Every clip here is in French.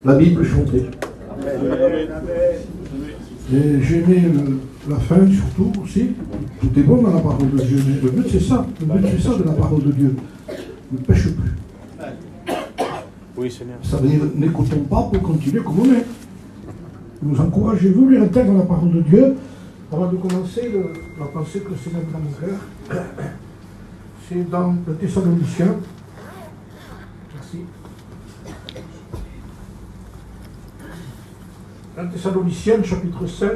La Bible chantée. Et j'ai aimé la fin surtout aussi. Tout est bon dans la parole de Dieu. Mais le but c'est ça. Le but c'est ça de la parole de Dieu. Ne pêche plus. Oui, Seigneur. Ça veut dire n'écoutons pas pour continuer comme on est. Nous encouragez-vous lire intègre la parole de Dieu. Avant de commencer, la pensée que le Seigneur met dans mon cœur, c'est dans le Thessaloniciens. Merci. 1 Thessaloniciens, chapitre 5,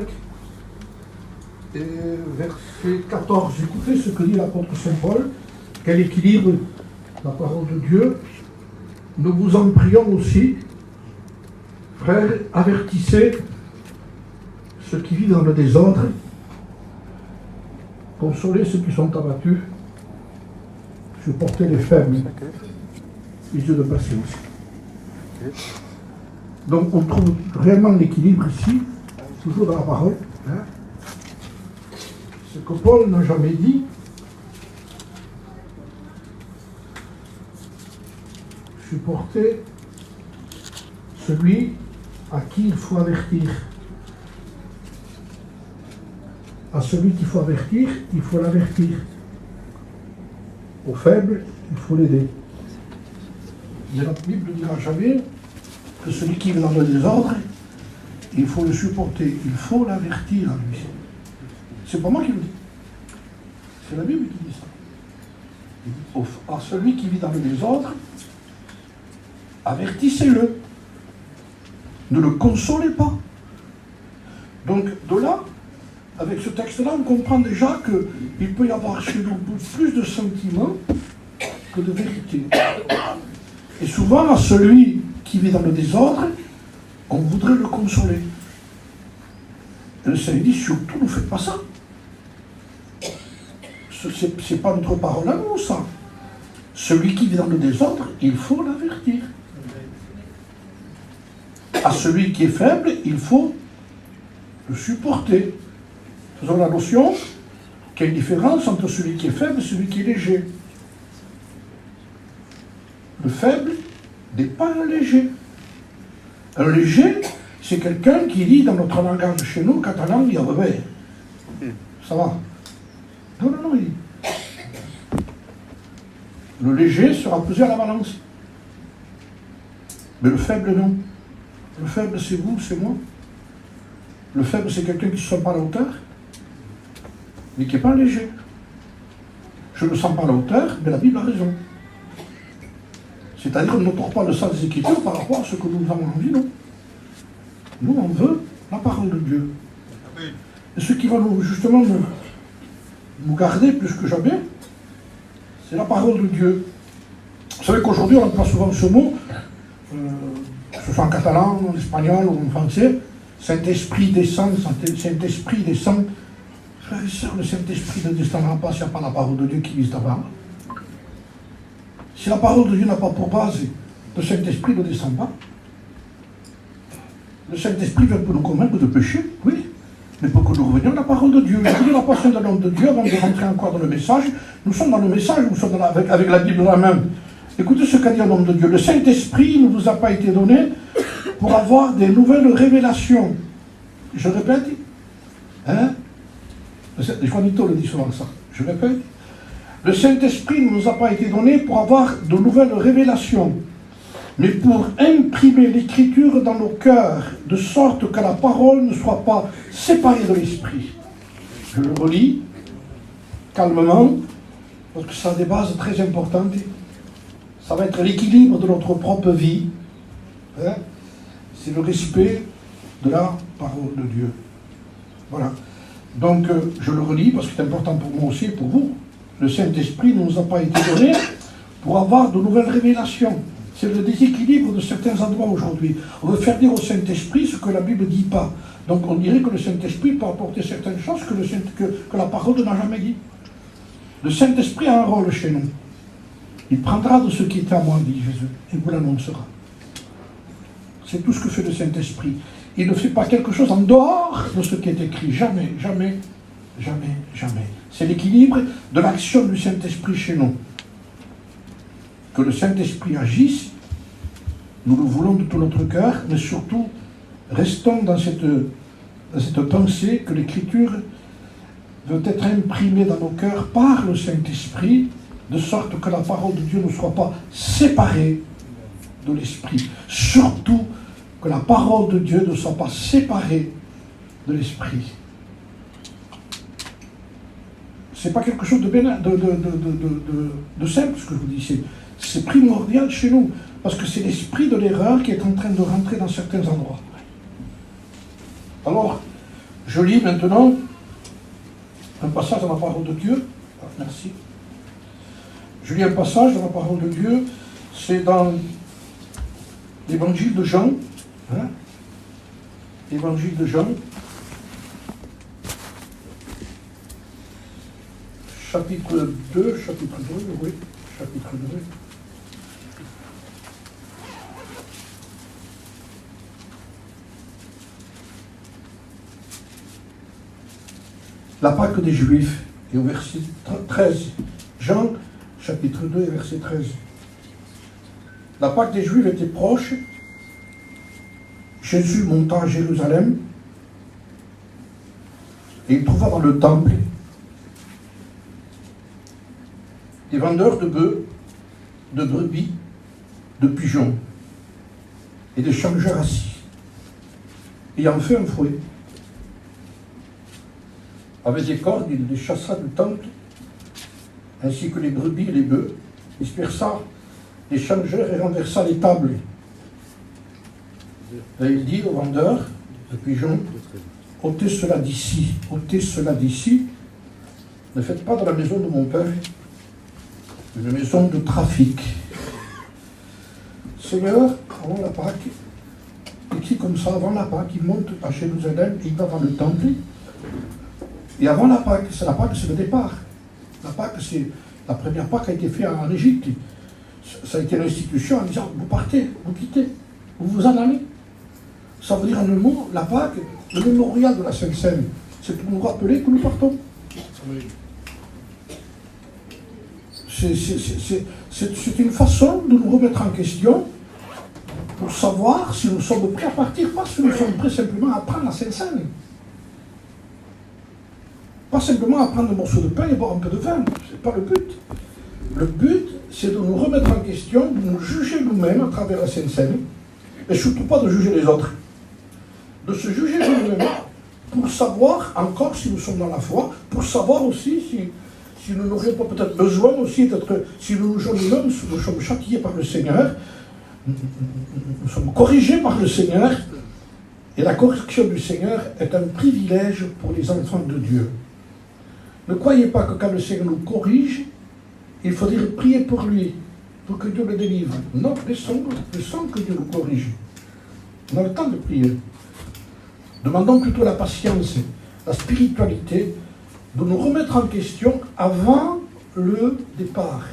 et verset 14. Écoutez ce que dit l'apôtre Saint Paul. Quel équilibre la parole de Dieu. Nous vous en prions aussi, frères, avertissez ceux qui vivent dans le désordre, consolez ceux qui sont abattus, supportez les faibles, yeux de patience. Donc on trouve réellement l'équilibre ici, toujours dans la parole. Ce que Paul n'a jamais dit, supporter celui à qui il faut avertir. À celui qu'il faut avertir, il faut l'avertir. Au faible, il faut l'aider. Mais la Bible ne dira jamais que celui qui est dans le désordre, il faut le supporter, il faut l'avertir à lui. C'est pas moi qui le dis. C'est la Bible qui dit ça. À celui qui vit dans le désordre, avertissez-le. Ne le consolez pas. Donc, de là, avec ce texte-là, on comprend déjà qu'il peut y avoir chez nous plus de sentiments que de vérité. Et souvent, à celui qui vit dans le désordre, on voudrait le consoler. Et le Seigneur dit, surtout, ne faites pas ça. C'est pas notre parole à nous, ça. Celui qui vit dans le désordre, il faut l'avertir. À celui qui est faible, il faut le supporter. Faisons la notion qu'il y a une différence entre celui qui est faible et celui qui est léger. Le faible n'est pas un léger. Un léger, c'est quelqu'un qui dit dans notre langage chez nous, catalan, il y a revers. Ça va? Non, il dit. Le léger sera pesé à la balance. Mais le faible, non. Le faible, c'est vous, c'est moi. Le faible, c'est quelqu'un qui ne se sent pas à la hauteur, mais qui n'est pas léger. Je ne me sens pas à la hauteur, mais la Bible a raison. C'est-à-dire qu'on ne porte pas le sens des Écritures par rapport à ce que nous avons envie, non. Nous, on veut la parole de Dieu. Et ce qui va justement nous garder plus que jamais, c'est la parole de Dieu. Vous savez qu'aujourd'hui, on emploie souvent ce mot, que ce soit en catalan, en espagnol ou en français, Saint-Esprit descend, Saint-Esprit descend. Frères et sœurs, le Saint-Esprit ne descendra pas s'il n'y a pas la parole de Dieu qui vise d'abord. Si la parole de Dieu n'a pas pour base, le Saint-Esprit ne descend pas. Le Saint-Esprit vient pour nous convaincre de pécher, oui, mais pour que nous revenions à la parole de Dieu. Je dis la passion de l'homme de Dieu, avant de rentrer encore dans le message, nous sommes dans le message, nous sommes avec la Bible dans la main. Écoutez ce qu'a dit l'homme de Dieu. Le Saint-Esprit ne vous a pas été donné pour avoir des nouvelles révélations. Je répète, Juanito le dit souvent ça. Je répète. Le Saint-Esprit ne nous a pas été donné pour avoir de nouvelles révélations, mais pour imprimer l'Écriture dans nos cœurs, de sorte que la parole ne soit pas séparée de l'Esprit. Je le relis calmement, parce que ça a des bases très importantes. Ça va être l'équilibre de notre propre vie. C'est le respect de la parole de Dieu. Voilà. Donc, je le relis parce que c'est important pour moi aussi et pour vous. Le Saint-Esprit ne nous a pas été donné pour avoir de nouvelles révélations. C'est le déséquilibre de certains endroits aujourd'hui. On veut faire dire au Saint-Esprit ce que la Bible ne dit pas. Donc, on dirait que le Saint-Esprit peut apporter certaines choses que la parole n'a jamais dit. Le Saint-Esprit a un rôle chez nous. Il prendra de ce qui est à moi, dit Jésus, et vous l'annoncera. C'est tout ce que fait le Saint-Esprit. Il ne fait pas quelque chose en dehors de ce qui est écrit. Jamais, jamais, jamais, jamais. C'est l'équilibre de l'action du Saint-Esprit chez nous. Que le Saint-Esprit agisse Nous le voulons de tout notre cœur, mais surtout, restons dans cette pensée que l'Écriture veut être imprimée dans nos cœurs par le Saint-Esprit, de sorte que la parole de Dieu ne soit pas séparée de l'Esprit. Surtout que la parole de Dieu ne soit pas séparée de l'Esprit. C'est pas quelque chose de simple ce que je vous dis, c'est primordial chez nous, parce que c'est l'esprit de l'erreur qui est en train de rentrer dans certains endroits. Alors, je lis maintenant un passage dans la parole de Dieu. Ah, merci. Je lis un passage dans la parole de Dieu, c'est dans l'évangile de Jean. Hein? Évangile de Jean. Chapitre 2, oui, chapitre 2. La Pâque des Juifs, et au verset 13. Jean, chapitre 2, et verset 13. La Pâque des Juifs était proche. Jésus monta à Jérusalem, et il trouva dans le temple des vendeurs de bœufs, de brebis, de pigeons, et des changeurs assis, ayant fait un fouet. Avec des cordes, il les chassa du temple, ainsi que les brebis et les bœufs, dispersa les changeurs et renversa les tables. Et il dit aux vendeurs de pigeons, ôtez cela d'ici, ôtez cela d'ici, ne faites pas de la maison de mon Père une maison de trafic. Seigneur, avant la Pâque, écrit comme ça, avant la Pâque, il monte à Jérusalem et il va dans le temple. Et avant la Pâque, c'est le départ. La Pâque, c'est la première Pâque qui a été faite en Égypte. Ça a été l'institution en disant, vous partez, vous quittez, vous vous en allez. Ça veut dire en un mot, la Pâque, le mémorial de la Sainte Seine, c'est pour nous rappeler que nous partons. C'est une façon de nous remettre en question pour savoir si nous sommes prêts à partir, pas si nous sommes prêts simplement à prendre la Sainte Seine. Pas simplement à prendre un morceau de pain et boire un peu de vin, c'est pas le but. Le but, c'est de nous remettre en question, de nous juger nous-mêmes à travers la Sainte Seine, et surtout pas de juger les autres. De se juger nous-mêmes pour savoir encore si nous sommes dans la foi, pour savoir aussi si nous n'aurions pas peut-être besoin aussi d'être, si nous nous-mêmes nous sommes châtiés par le Seigneur, nous sommes corrigés par le Seigneur, et la correction du Seigneur est un privilège pour les enfants de Dieu. Ne croyez pas que quand le Seigneur nous corrige, il faudrait prier pour lui, pour que Dieu le délivre. Non, laissons que Dieu nous corrige. On a le temps de prier. Demandons plutôt la patience, la spiritualité, de nous remettre en question avant le départ.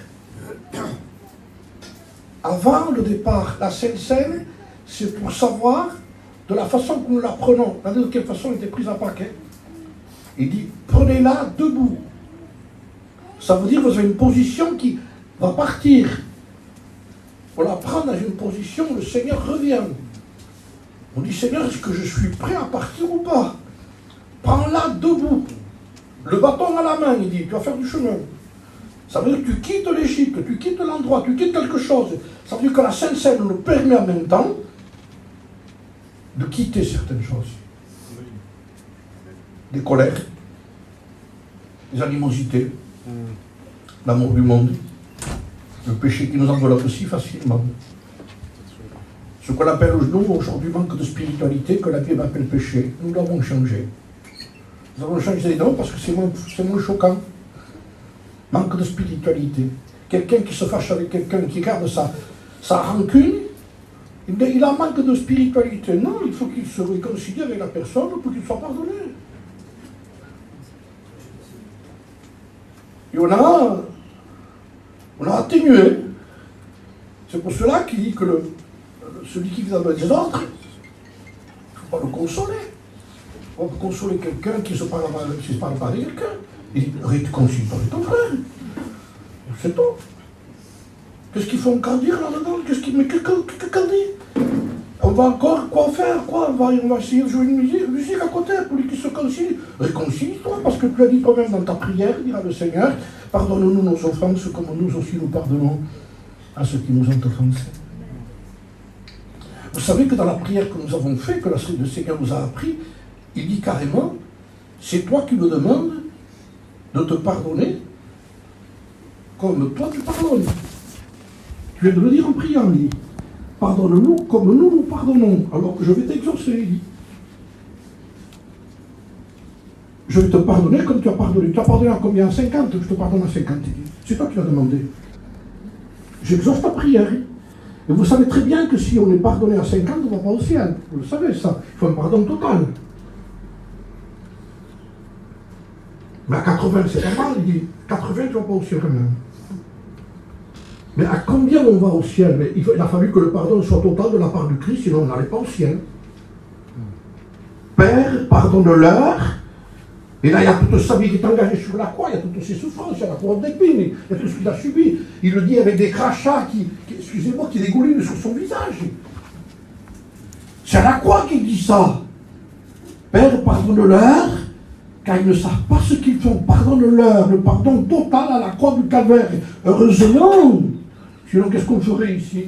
Avant le départ, la Sainte Seine, c'est pour savoir de la façon que nous la prenons. Regardez de quelle façon elle était prise à Pâques. Il dit, prenez-la debout. Ça veut dire que vous avez une position qui va partir. On la prend dans une position où le Seigneur revient. On dit, Seigneur, est-ce que je suis prêt à partir ou pas? Prends-la debout. Le bâton à la main, il dit, tu vas faire du chemin. Ça veut dire que tu quittes l'Égypte, tu quittes l'endroit, tu quittes quelque chose. Ça veut dire que la Sainte Seine nous permet en même temps de quitter certaines choses. Des colères, des animosités, l'amour du monde, le péché qui nous enveloppe si facilement. Ce qu'on appelle nous aujourd'hui manque de spiritualité, que la Bible appelle péché, nous l'avons changé. Nous avons changé les noms parce que c'est moins choquant. Manque de spiritualité. Quelqu'un qui se fâche avec quelqu'un, qui garde sa rancune, il a manque de spiritualité. Non, il faut qu'il se réconcilie avec la personne pour qu'il soit pardonné. Et on a atténué. C'est pour cela qu'il dit que celui qui vit dans les autres, il ne faut pas le consoler. On peut consoler quelqu'un qui se parle pas avec quelqu'un. Il dit, réconcilie-toi avec ton frère. C'est tout. Qu'est-ce qu'il faut encore dire là-dedans? Qu'est-ce qu'il dit? On va encore quoi faire? Quoi? On va essayer de jouer une musique à côté pour lui qui se concilie. Réconcilie-toi, parce que tu as dit toi-même dans ta prière, dira le Seigneur, pardonne-nous nos offenses comme nous aussi nous pardonnons à ceux qui nous ont offensés. Vous savez que dans la prière que nous avons faite, que le Seigneur nous a appris, il dit carrément, c'est toi qui me demandes de te pardonner comme toi tu pardonnes. Tu viens de le dire en priant, il dit, pardonne-nous comme nous nous pardonnons, alors que je vais t'exaucer, il dit. Je vais te pardonner comme tu as pardonné. Tu as pardonné à combien? À 50? Je te pardonne à 50, il dit. C'est toi qui l'as demandé. J'exauce ta prière. Et vous savez très bien que si on est pardonné à 50, on ne va pas au ciel. Vous le savez, ça. Il faut un pardon total. Mais à 80, c'est pas mal, il dit. 80, tu ne vas pas au ciel quand même. Mais à combien on va au ciel? Mais il a fallu que le pardon soit total de la part du Christ, sinon on n'allait pas au ciel. Père, pardonne-leur. Et là, il y a toute sa vie qui est engagée sur la croix, il y a toutes ses souffrances, il y a la couronne d'épines, il y a tout ce qu'il a subi. Il le dit avec des crachats excusez-moi, qui dégoulinent sur son visage. C'est à la croix qu'il dit ça. Père, pardonne-leur, car ils ne savent pas ce qu'ils font. Pardonne-leur, le pardon total à la croix du calvaire. Heureusement. Sinon, qu'est-ce qu'on ferait ici?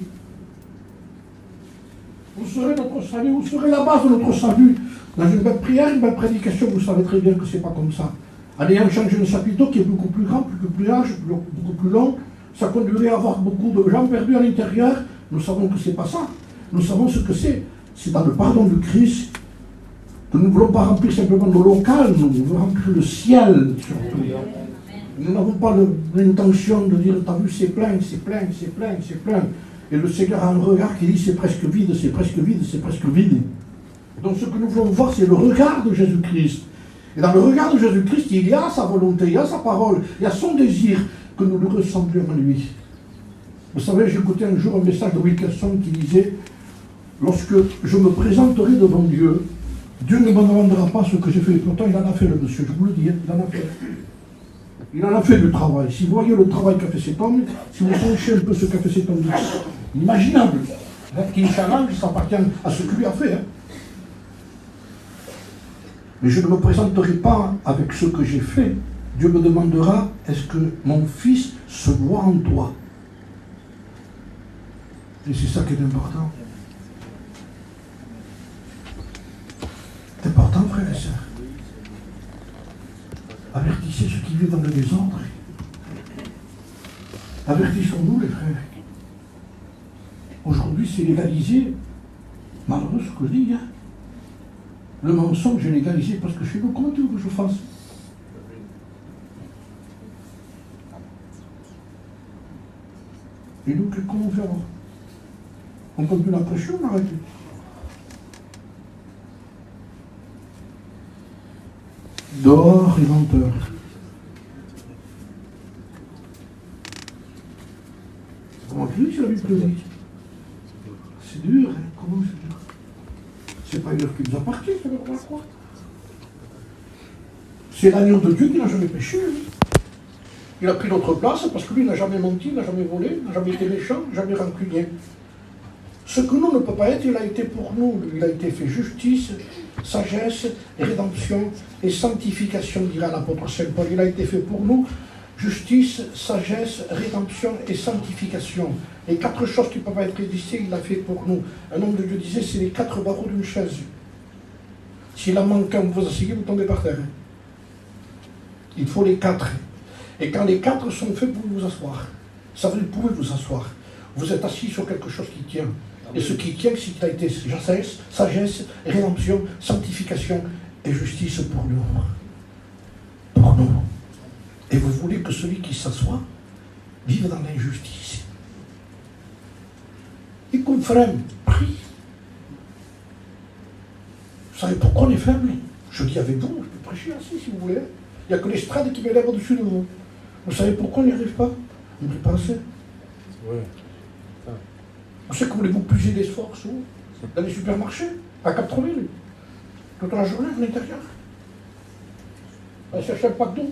Vous serez notre salut, vous serez la base de notre salut. Dans une belle prière, une belle prédication, vous savez très bien que ce n'est pas comme ça. En ayant changé un chapiteau qui est beaucoup plus grand, beaucoup plus large, beaucoup plus long, ça conduirait à avoir beaucoup de gens perdus à l'intérieur. Nous savons que ce n'est pas ça. Nous savons ce que c'est. C'est dans le pardon du Christ que nous ne voulons pas remplir simplement nos locales, nous voulons remplir le ciel surtout. Nous n'avons pas l'intention de dire, t'as vu, c'est plein, c'est plein, c'est plein, c'est plein. Et le Seigneur a un regard qui dit, c'est presque vide, c'est presque vide, c'est presque vide. Donc ce que nous voulons voir, c'est le regard de Jésus-Christ. Et dans le regard de Jésus-Christ, il y a sa volonté, il y a sa parole, il y a son désir que nous le ressemblions à lui. Vous savez, j'ai écouté un jour un message de Wilkerson qui disait, lorsque je me présenterai devant Dieu, Dieu ne me demandera pas ce que j'ai fait. Pourtant, il en a fait, le monsieur, je vous le dis, il en a fait. Il en a fait du travail. Si vous voyez le travail qu'a fait cet homme, si vous sachez un peu ce qu'a fait cet homme, imaginable. Qui challenge, ça appartient à ce qu'il lui a fait. Mais je ne me présenterai pas avec ce que j'ai fait. Dieu me demandera, est-ce que mon fils se voit en toi? Et c'est ça qui est important. C'est important, frères et sœurs. Avertissez ceux qui vivent dans le désordre. Avertissons-nous, les frères. Aujourd'hui, c'est légalisé. Malheureux ce que je dis, hein. Le mensonge est légalisé parce que chez nous, comment tu veux que je fasse? Et nous, comment faire? On continue la pression, on arrête. Dehors et menteur. Comment dire, c'est la Bible dit. C'est dur, hein? Comment c'est dur? C'est pas une œuvre qui nous appartient, c'est la croix. C'est l'agneau de Dieu qui n'a jamais péché. Lui. Il a pris notre place parce que lui n'a jamais menti, n'a jamais volé, n'a jamais été méchant, jamais rancunier. Ce que nous ne peut pas être, il a été pour nous. Il a été fait justice, sagesse, rédemption et sanctification, dira l'apôtre Saint Paul. Il a été fait pour nous. Justice, sagesse, rédemption et sanctification. Les 4 choses qui ne peuvent pas être existées, il l'a fait pour nous. Un homme de Dieu disait, c'est les 4 barreaux d'une chaise. S'il en manque un, vous vous asseyez, vous tombez par terre. Il faut les 4. Et quand les 4 sont faits, vous vous asseoir. Ça veut dire, vous pouvez vous asseoir. Vous êtes assis sur quelque chose qui tient. Et ce qui tient, c'est qu'il a été sagesse, rédemption, sanctification et justice pour nous. Pour nous. Et vous voulez que celui qui s'assoit vive dans l'injustice. Et qu'on freine, prie. Vous savez pourquoi on est faible? Je dis avec vous, je peux prêcher assis si vous voulez. Il n'y a que l'estrade qui m'élève au-dessus de vous. Vous savez pourquoi on n'y arrive pas? On ne prie pas assez. Oui. Vous savez que voulez-vous puiser des forces dans les supermarchés à 80 000 toute la journée à l'intérieur. Allez chercher un pack d'eau.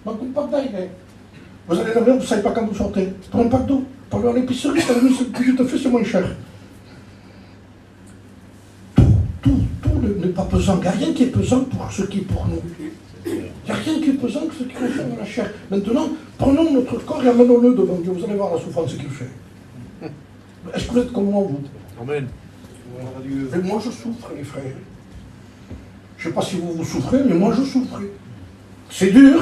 Donc un pack d'ail. Vous allez là, vous ne savez pas quand vous sortez. Prenez un pack d'eau. Pour aller à l'épicerie, ça te fait, c'est moins cher. tout n'est pas pesant. Il n'y a rien qui est pesant pour ce qui est pour nous. Il n'y a rien qui est pesant que ce qui concerne la chair. Maintenant, prenons notre corps et amenons-le devant Dieu. Vous allez voir la souffrance qu'il fait. Est-ce que vous êtes comme moi, vous? Amen. Et moi, je souffre, les frères. Je ne sais pas si vous souffrez, mais moi, je souffre. C'est dur.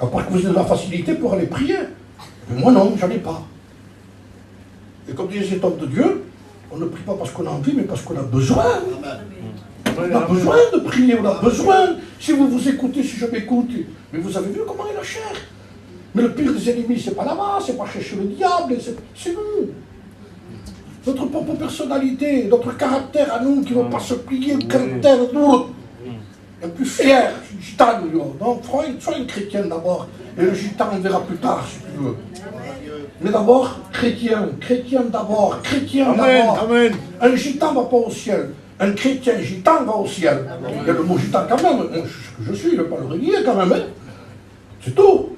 À part que vous avez de la facilité pour aller prier. Mais moi, non, j'en ai pas. Et comme disait cet homme de Dieu, on ne prie pas parce qu'on a envie, mais parce qu'on a besoin. On a besoin de prier, on a besoin. Si vous vous écoutez, si je m'écoute, mais vous avez vu comment est la chair. Mais le pire des ennemis, c'est pas là-bas, c'est pas chercher le diable, c'est nous. Notre propre personnalité, notre caractère à nous qui ne va pas se plier, le caractère dur, un peu fier, gitan, donc sois un chrétien d'abord, et le gitan on verra plus tard si tu veux. Mais d'abord, chrétien d'abord, chrétien d'abord. Amen. Un gitan ne va pas au ciel, un chrétien gitan va au ciel. Il y a le mot gitan quand même, moi, je suis, je ne vais pas le renier quand même, hein. C'est tout.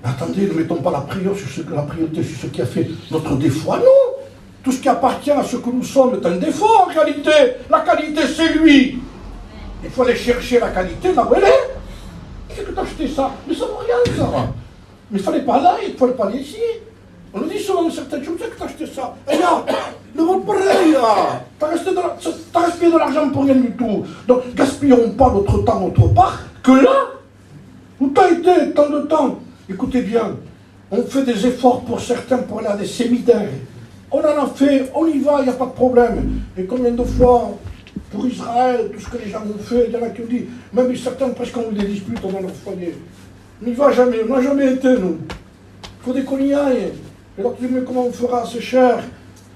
Mais attendez, ne mettons pas la priorité sur ce qui a fait notre défaut à nous. Tout ce qui appartient à ce que nous sommes est un défaut en réalité. La qualité, c'est lui. Il faut aller chercher la qualité là où elle est. Qu'est-ce que t'as acheté ça? Mais ça vaut rien, ça. Mais il ne fallait pas là, il ne fallait pas aller ici. On nous dit souvent certaines choses, que t'as acheté ça. Et là, ne vaut pas rien, là. T'as gaspillé de l'argent pour rien du tout. Donc, gaspillons pas notre temps autre part que là où t'as été tant de temps. Écoutez bien, on fait des efforts pour certains pour aller à des séminaires. On en a fait, on y va, il n'y a pas de problème. Et combien de fois, pour Israël, tout ce que les gens ont fait, il y en a qui ont dit, même certains presque ont eu des disputes dans leur foyer. On n'y va jamais, on n'a jamais été, nous. Il faut qu'on y aille. Et alors tu dis, mais comment on fera? C'est cher.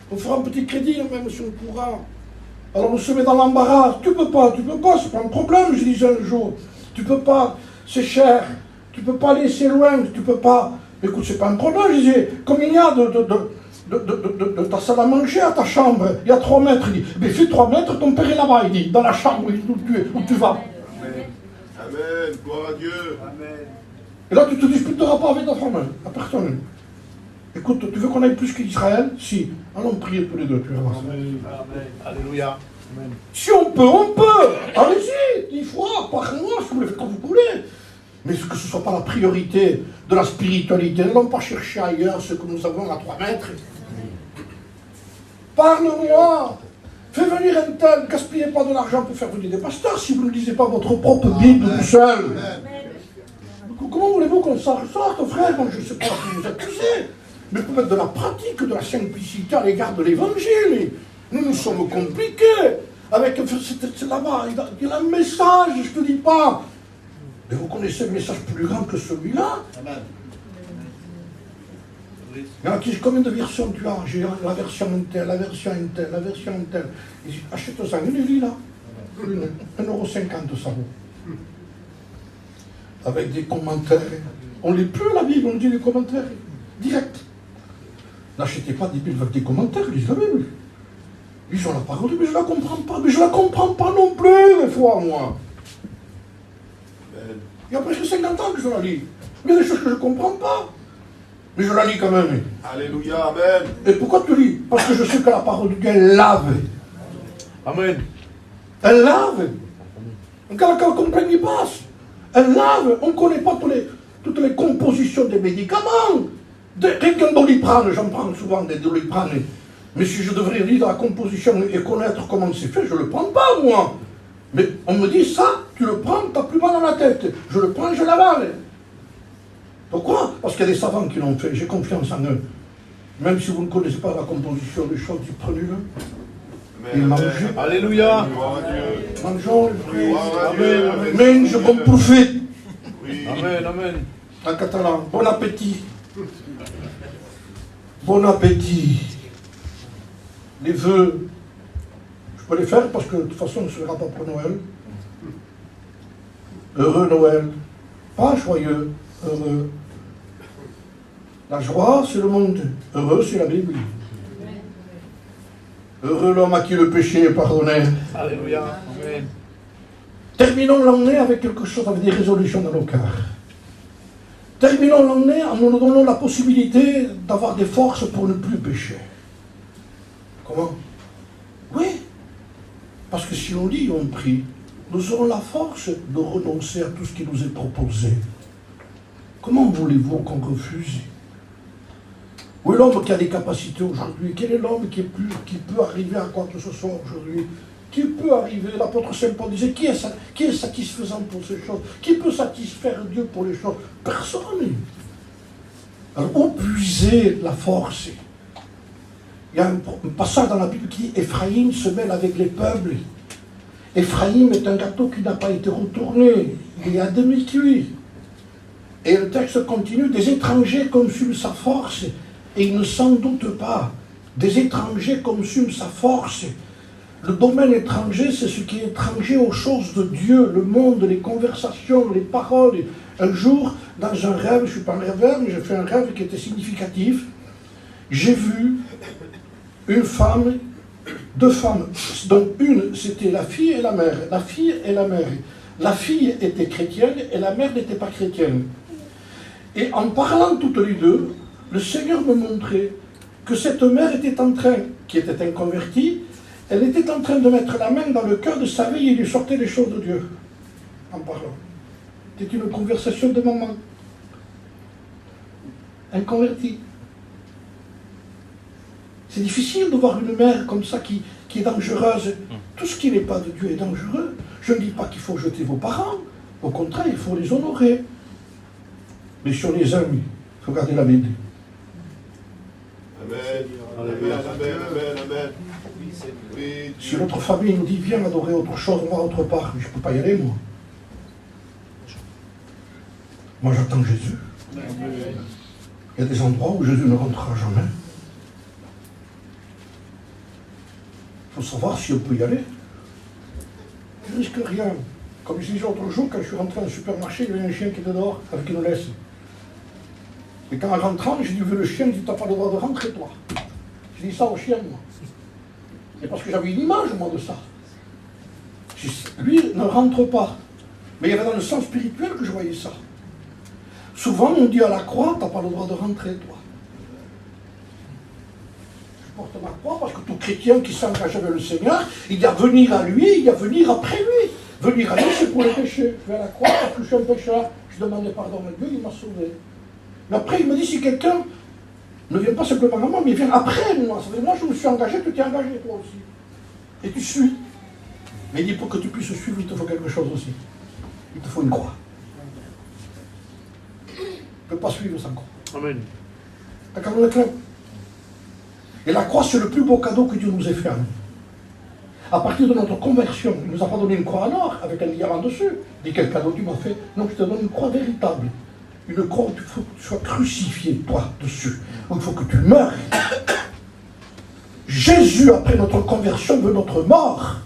On fera un petit crédit, même si on pourra. Alors on se met dans l'embarras. Tu peux pas, c'est pas un problème, je disais un jour. Tu peux pas, c'est cher. Tu peux pas laisser loin, tu peux pas. Écoute, c'est pas un problème, je disais. Comme il y a de ta salle à manger à ta chambre, il y a 3 mètres. Il dit, mais fais 3 mètres, ton père est là-bas, il dit, dans la chambre où tu vas. Amen. Amen. Gloire à Dieu. Amen. Et là, tu te disputeras pas avec ta femme, à personne. Écoute, tu veux qu'on aille plus qu'Israël? Si. Allons prier tous les deux, tu vas voir. Amen. Alléluia. Amen. Si on peut, on peut. Allez-y, 10 fois, par mois, si vous le faites comme vous voulez. Mais que ce ne soit pas la priorité de la spiritualité. N'allons pas chercher ailleurs ce que nous avons à 3 mètres. Parle-moi. Fais venir un tel. Gaspillez pas de l'argent pour faire venir des pasteurs si vous ne lisez pas votre propre Bible tout seul. Comment voulez-vous qu'on s'en sorte, frère? Moi, je ne sais pas si vous accusez. Mais pour mettre de la pratique, de la simplicité à l'égard de l'évangile. Nous sommes compliqués. Avec c'est là-bas, il y a un message, je ne te dis pas. Mais vous connaissez le message plus grand que celui-là? Amen. Combien de versions tu as? J'ai la version telle, la version telle, la version telle. Achète-ça, une lit là. 1,50 € ça vaut. Avec des commentaires. On ne lit plus la Bible, on dit les commentaires. Direct. N'achetez pas des Bibles avec des commentaires, lisez la Bible. Ils ont la parole, mais je ne la comprends pas. Mais je ne la comprends pas non plus, des fois, moi. Il y a presque 50 ans que je la lis. Il y a des choses que je ne comprends pas. Mais je la lis quand même. Alléluia, Amen. Et pourquoi tu lis? Parce que je sais que la parole de Dieu, elle lave. Amen. Elle lave. Quand la compagnie passe, elle lave. On ne connaît pas toutes les compositions des médicaments. Rien qu'un Doliprane, j'en prends souvent des Doliprane. Mais si je devrais lire la composition et connaître comment c'est fait, je ne le prends pas, moi. Mais on me dit ça, tu le prends, tu n'as plus mal dans la tête. Je le prends, je l'avale. Pourquoi? Parce qu'il y a des savants qui l'ont fait, j'ai confiance en eux. Même si vous ne connaissez pas la composition des choses, prenez-le. Et mangez. Alléluia. Mangeons les frères. Amen. Amen, je bon prophète. Oui. Amen. Amen. En catalan, bon appétit. Bon appétit. Les vœux, je peux les faire parce que de toute façon, on ne se verra pas pour Noël. Heureux Noël. Pas joyeux, heureux. La joie, c'est le monde. Heureux, c'est la Bible. Heureux l'homme à qui le péché est pardonné. Alléluia. Amen. Terminons l'année avec quelque chose, avec des résolutions dans nos cœurs. Terminons l'année en nous donnant la possibilité d'avoir des forces pour ne plus pécher. Comment? Oui. Parce que si on lit, on prie, nous aurons la force de renoncer à tout ce qui nous est proposé. Comment voulez-vous qu'on refuse? Où est l'homme qui a des capacités aujourd'hui? Quel est l'homme qui peut arriver à quoi que ce soit aujourd'hui? Qui peut arriver? L'apôtre Saint Paul disait, qui est satisfaisant pour ces choses? Qui peut satisfaire Dieu pour les choses? Personne. Alors, où puiser la force? Il y a un passage dans la Bible qui dit, Éphraïm se mêle avec les peuples. Éphraïm est un gâteau qui n'a pas été retourné, il est à demi-cuit. Et le texte continue, des étrangers consument sa force, et ils ne s'en doutent pas. Des étrangers consument sa force. Le domaine étranger, c'est ce qui est étranger aux choses de Dieu, le monde, les conversations, les paroles. Un jour, dans un rêve, je ne suis pas un rêveur, mais j'ai fait un rêve qui était significatif. J'ai vu une femme, deux femmes, dont une, c'était la fille et la mère. La fille et la mère. La fille était chrétienne et la mère n'était pas chrétienne. Et en parlant toutes les deux, le Seigneur me montrait que cette mère était en train, qui était inconvertie, elle était en train de mettre la main dans le cœur de sa vie et lui sortait les choses de Dieu, en parlant. C'était une conversation de maman, inconvertie. C'est difficile de voir une mère comme ça qui est dangereuse. Tout ce qui n'est pas de Dieu est dangereux. Je ne dis pas qu'il faut jeter vos parents, au contraire, il faut les honorer. Mais si on les aime, il faut garder la Bible. Amen. Amen. Amen. Amen. Si notre famille nous dit viens adorer autre chose, moi autre part, mais je ne peux pas y aller, moi. Moi j'attends Jésus. Il y a des endroits où Jésus ne rentrera jamais. Il faut savoir si on peut y aller. Je ne risque rien. Comme je disais l'autre jour, quand je suis rentré dans le supermarché, il y avait un chien qui était dehors avec une laisse. Et quand en rentrant, j'ai dit le chien, tu n'as pas le droit de rentrer, toi. J'ai dit ça au chien, moi. Et parce que j'avais une image, moi, de ça. Lui ne rentre pas. Mais il y avait dans le sens spirituel que je voyais ça. Souvent, on dit à la croix, tu n'as pas le droit de rentrer, toi. Je porte ma croix parce que tout chrétien qui s'engage avec le Seigneur, il y a venir à lui, il y a venir après lui. Venir à lui, c'est pour les péchés. Je vais à la croix parce que je suis un pécheur. Je demandais pardon à Dieu, il m'a sauvé. Mais après, il me dit, si quelqu'un ne vient pas simplement à moi, mais il vient après moi. Ça veut dire, moi, je me suis engagé, tu t'es engagé, toi aussi. Et tu suis. Mais il dit, pour que tu puisses suivre, il te faut quelque chose aussi. Il te faut une croix. Tu ne peux pas suivre sans croix. Amen. D'accord, on est clair. Et la croix, c'est le plus beau cadeau que Dieu nous ait fait. À partir de notre conversion, il ne nous a pas donné une croix en or avec un diamant dessus. Il dit, quel cadeau tu m'as fait? Non, je te donne une croix véritable. Une croix où il faut que tu sois crucifié, toi, dessus. Où il faut que tu meurs. Jésus, après notre conversion, veut notre mort.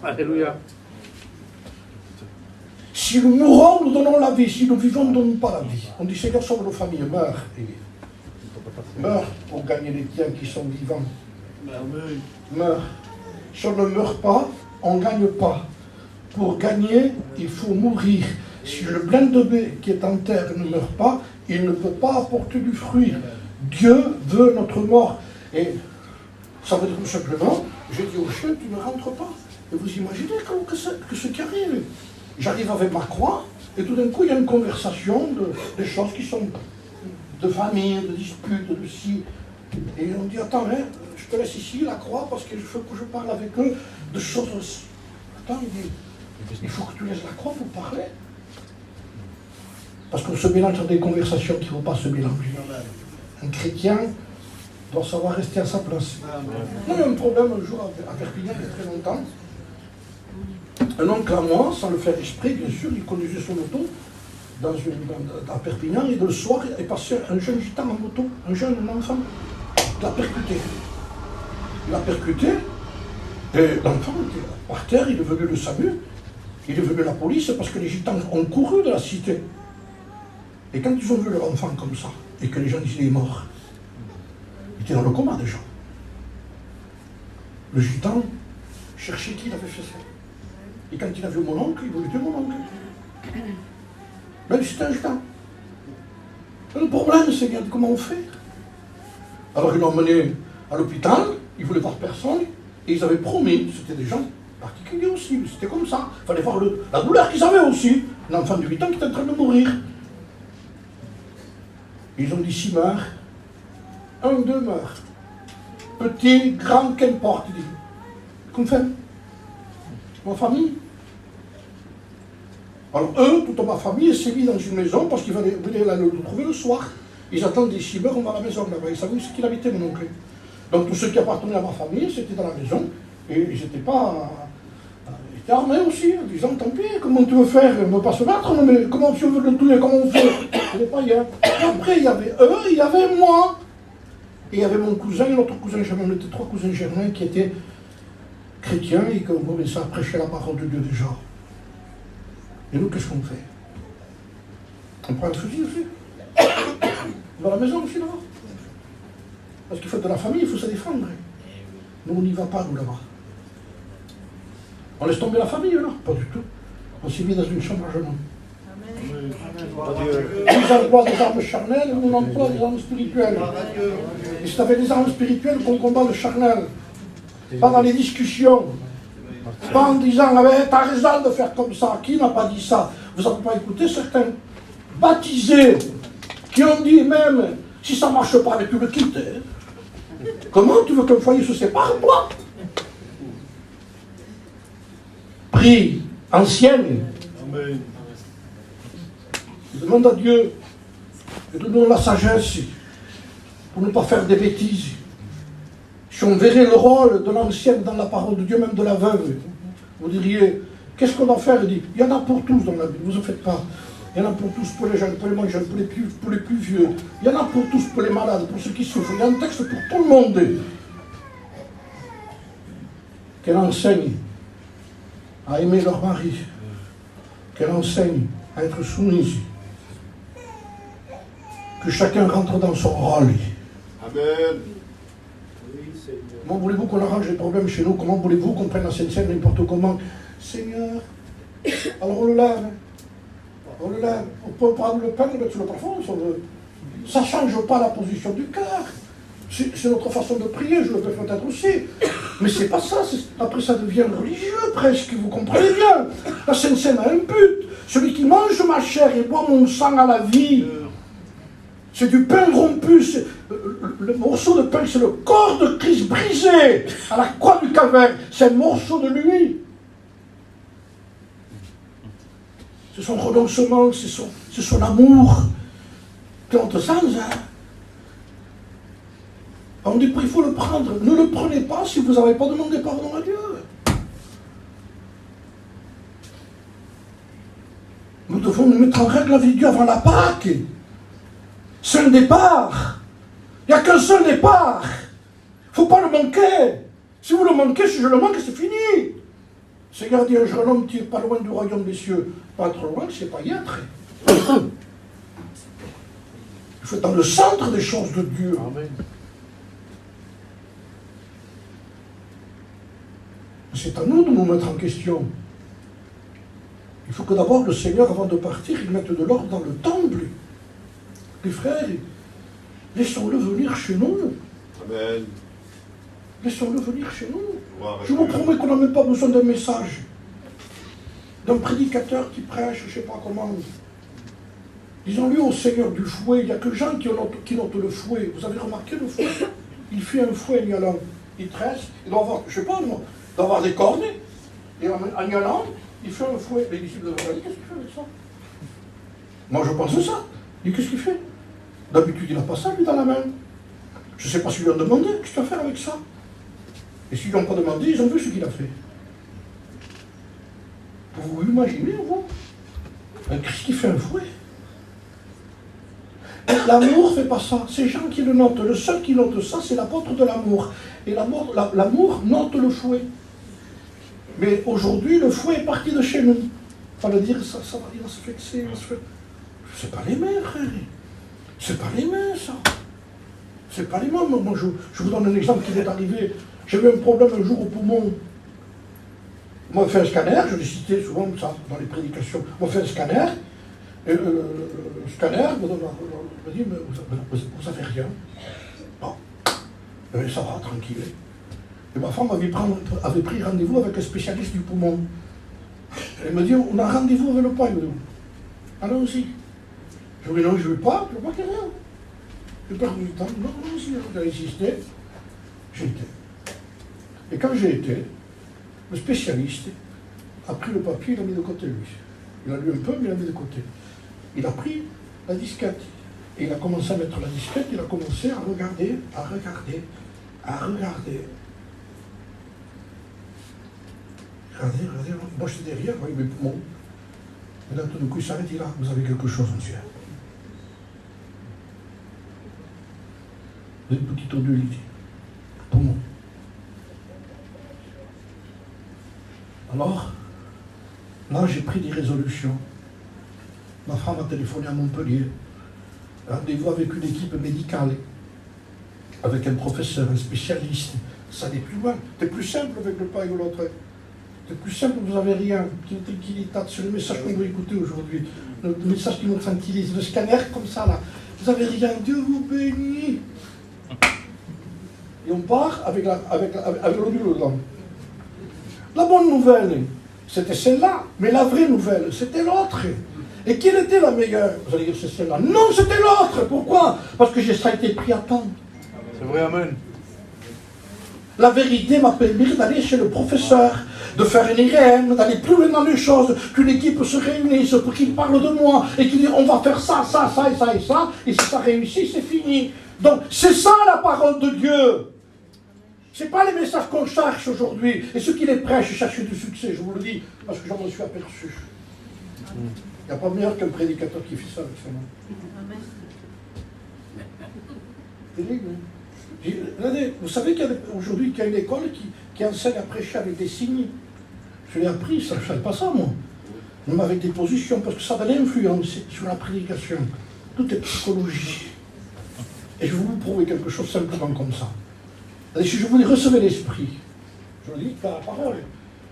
Alléluia. Si nous mourons, nous donnons la vie. Si nous vivons, nous ne donnons pas la vie. On dit, Seigneur, sauve nos familles, meurs. Meurs pour gagner les tiens qui sont vivants. Meurs. Si on ne meurt pas, on ne gagne pas. Pour gagner, il faut mourir. Si le brin de blé qui est en terre ne meurt pas, il ne peut pas apporter du fruit. Dieu veut notre mort. Et ça veut dire tout simplement, j'ai dit au chien, tu ne rentres pas. Et vous imaginez que ce qui arrive. J'arrive avec ma croix, et tout d'un coup, il y a une conversation de choses qui sont de famille, de disputes, de ci. Et on dit, attends, hein, je te laisse ici la croix parce qu'il faut que je parle avec eux de choses aussi. Attends, il faut que tu laisses la croix pour parler. Parce qu'on se mélange dans des conversations qu'il ne faut pas se mélanger. Un chrétien doit savoir rester à sa place. Moi, il y a un problème un jour à Perpignan, il y a très longtemps. Un oncle à moi, sans le faire exprès, bien sûr, il conduisait son auto à Perpignan, et le soir, il est passé un jeune gitan en moto, un jeune enfant. Il l'a percuté. Il l'a percuté, et l'enfant était par terre, il est venu le SAMU, il est venu la police, parce que les gitans ont couru de la cité. Et quand ils ont vu leur enfant comme ça, et que les gens disaient qu'il est mort, il était dans le coma déjà. Le gitan cherchait qui avait fait ça. Et quand il a vu mon oncle, il voulait tuer mon oncle. Même si c'était un gitan. Le problème, c'est comment on fait. Alors ils l'ont emmené à l'hôpital, ils ne voulaient voir personne, et ils avaient promis, c'était des gens particuliers aussi, mais c'était comme ça. Il fallait voir la douleur qu'ils avaient aussi. Un enfant de 8 ans qui était en train de mourir. Ils ont dit 6 meurent, 1 ou 2 meurent. Petit, grand, qu'importe. Il dit, qu'on fait? Ma famille. Alors eux, toute ma famille, s'est mis dans une maison parce qu'ils venaient le trouver le soir. Ils attendent des 6 meurent, on va à la maison là-bas. Ils savaient où c'est qu'il habitait, mon oncle. Donc tous ceux qui appartenaient à ma famille, c'était dans la maison. Et ils n'étaient pas... Ils étaient armés aussi, en disant, tant pis, comment tu veux faire? On ne veut pas se battre, non, mais comment tu veux le tuer? Comment on fait? Ce n'est pas hier. Après, il y avait eux, il y avait moi. Et il y avait mon cousin et l'autre cousin germain. On était 3 cousins germains qui étaient chrétiens et qui ont commencé à prêcher la parole de Dieu déjà. Et nous, qu'est-ce qu'on fait? On prend le fusil aussi. On va à la maison aussi là-bas. Parce qu'il faut de la famille, il faut se défendre. Nous, on n'y va pas, nous, là-bas. On laisse tomber la famille, là? Pas du tout. On s'est mis dans une chambre à genoux. Ils emploient des armes charnelles, nous on emploie des armes spirituelles. Et c'est avec des armes spirituelles qu'on combat le charnel. Pas dans les discussions. Pas en disant, t'as raison de faire comme ça. Qui n'a pas dit ça? Vous n'avez pas écouté certains baptisés qui ont dit même, si ça ne marche pas, mais tu le quittes. Comment tu veux qu'un foyer se sépare, toi? Prie ancienne. Amen. Je demande à Dieu de nous donner la sagesse pour ne pas faire des bêtises. Si on verrait le rôle de l'ancienne dans la parole de Dieu, même de la veuve, vous diriez, qu'est-ce qu'on doit faire? Il dit, il y en a pour tous dans la Bible, vous en faites pas. Il y en a pour tous, pour les jeunes, pour les moins jeunes, pour les plus vieux. Il y en a pour tous, pour les malades, pour ceux qui souffrent. Il y a un texte pour tout le monde. Qu'elle enseigne à aimer leur mari. Qu'elle enseigne à être soumise. Que chacun rentre dans son rôle. Amen. Comment voulez-vous qu'on arrange les problèmes chez nous? Comment voulez-vous qu'on prenne la Sainte-Seine n'importe comment? Seigneur, alors on le lève. On le lève. On peut prendre le pain et le mettre sur le plafond si on veut. Ça ne change pas la position du cœur. C'est notre façon de prier, je le fais peut-être aussi. Mais c'est pas ça. Après, ça devient religieux presque, vous comprenez bien. La Sainte-Seine a un but. Celui qui mange ma chair et boit mon sang à la vie. C'est du pain rompu, le morceau de pain, c'est le corps de Christ brisé à la croix du calvaire. C'est un morceau de lui. C'est son renoncement, c'est son amour. Plante sans, hein. On dit, il faut le prendre. Ne le prenez pas si vous n'avez pas demandé pardon à Dieu. Nous devons nous mettre en règle avec Dieu avant la Pâque. C'est un départ. Il n'y a qu'un seul départ. Il ne faut pas le manquer. Si vous le manquez, si je le manque, c'est fini. Seigneur dit un jeune homme qui n'est pas loin du royaume des cieux. Pas trop loin, c'est pas y être. Il faut être dans le centre des choses de Dieu. Amen. C'est à nous de nous mettre en question. Il faut que d'abord le Seigneur, avant de partir, il mette de l'ordre dans le temple. Les frères, laissons-le venir chez nous. Amen. Laissons-le venir chez nous. Je vous promets qu'on n'a même pas besoin d'un message, d'un prédicateur qui prêche, je ne sais pas comment. Disons-lui au Seigneur du fouet, il n'y a que les gens qui notent le fouet. Vous avez remarqué le fouet? Il fait un fouet en y allant. Il tresse, il doit avoir, je ne sais pas, il doit avoir des cornes. Et en y allant, il fait un fouet. Les disciples de Jésus, qu'est-ce qu'il fait avec ça? Moi je pense ça. Il dit, qu'est-ce qu'il fait? D'habitude, il n'a pas ça, lui, dans la main. Je ne sais pas s'ils lui ont demandé, qu'est-ce qu'il va faire avec ça? Et s'ils ne lui ont pas demandé, ils ont vu ce qu'il a fait. Vous vous imaginez, vous? Qu'est-ce qu'il fait un fouet? L'amour ne fait pas ça. C'est Jean qui le note. Le seul qui note ça, c'est l'apôtre de l'amour. Et l'amour note le fouet. Mais aujourd'hui, le fouet est parti de chez nous. Il va le dire, ça va se fixer. C'est pas les mains, frère. C'est pas les mains, ça. C'est pas les mains. Moi, je vous donne un exemple qui m'est arrivé. J'ai eu un problème un jour au poumon. On m'a fait un scanner, je l'ai cité souvent ça dans les prédications. On m'a fait un scanner. Et le scanner me dit, mais vous n'avez rien. Bon. Ça va, tranquille. Et ma femme avait pris rendez-vous avec un spécialiste du poumon. Elle me dit, on a rendez-vous avec le pain. Allons-y. Je lui dis, non, je ne veux pas qu'il y ait rien. J'ai perdu du temps. Non, si, j'ai insisté. J'ai été. Et quand j'ai été, le spécialiste a pris le papier, il l'a mis de côté, lui. Il a lu un peu, mais il l'a mis de côté. Il a pris la disquette. Et il a commencé à mettre la disquette, il a commencé à regarder. Regardez, moi j'étais derrière, moi, mes poumons. Et là, tout d'un coup, il s'arrête, il dit là, vous avez quelque chose, monsieur. Vous avez une petite odulité. Poumon. Alors, là, j'ai pris des résolutions. Ma femme a téléphoné à Montpellier. Rendez-vous avec une équipe médicale, avec un professeur, un spécialiste. Ça allait plus loin. C'est plus simple avec le pas et l'autre. C'est plus simple, vous n'avez rien. C'est le message qu'on doit écouter aujourd'hui. Le message qui nous tranquillise. Le scanner comme ça, là. Vous n'avez rien. Dieu vous bénit. Et on part avec l'odule dedans. La bonne nouvelle, c'était celle-là. Mais la vraie nouvelle, c'était l'autre. Et quelle était la meilleure? Vous allez dire c'est celle-là. Non, c'était l'autre. Pourquoi? Parce que ça a été pris à temps. C'est vrai, amen. La vérité m'a permis d'aller chez le professeur, de faire une IRM, d'aller plus loin dans les choses, qu'une équipe se réunisse pour qu'il parle de moi et qu'il dise on va faire ça, ça, ça et ça et ça, et si ça réussit, c'est fini. Donc c'est ça la parole de Dieu. Ce n'est pas les messages qu'on cherche aujourd'hui. Et ceux qui les prêchent cherchent du succès, je vous le dis, parce que j'en me suis aperçu. Il n'y a pas meilleur qu'un prédicateur qui fait ça avec son nom. Regardez, vous savez qu'aujourd'hui, qu'il y a une école qui enseigne à prêcher avec des signes. Je l'ai appris, ça, je ne savais pas ça, moi. Même avec des positions, parce que ça va l'influencer sur la prédication. Tout est psychologie. Et je vais vous prouver quelque chose simplement comme ça. Si je voulais recevoir l'esprit, je le dis par la parole.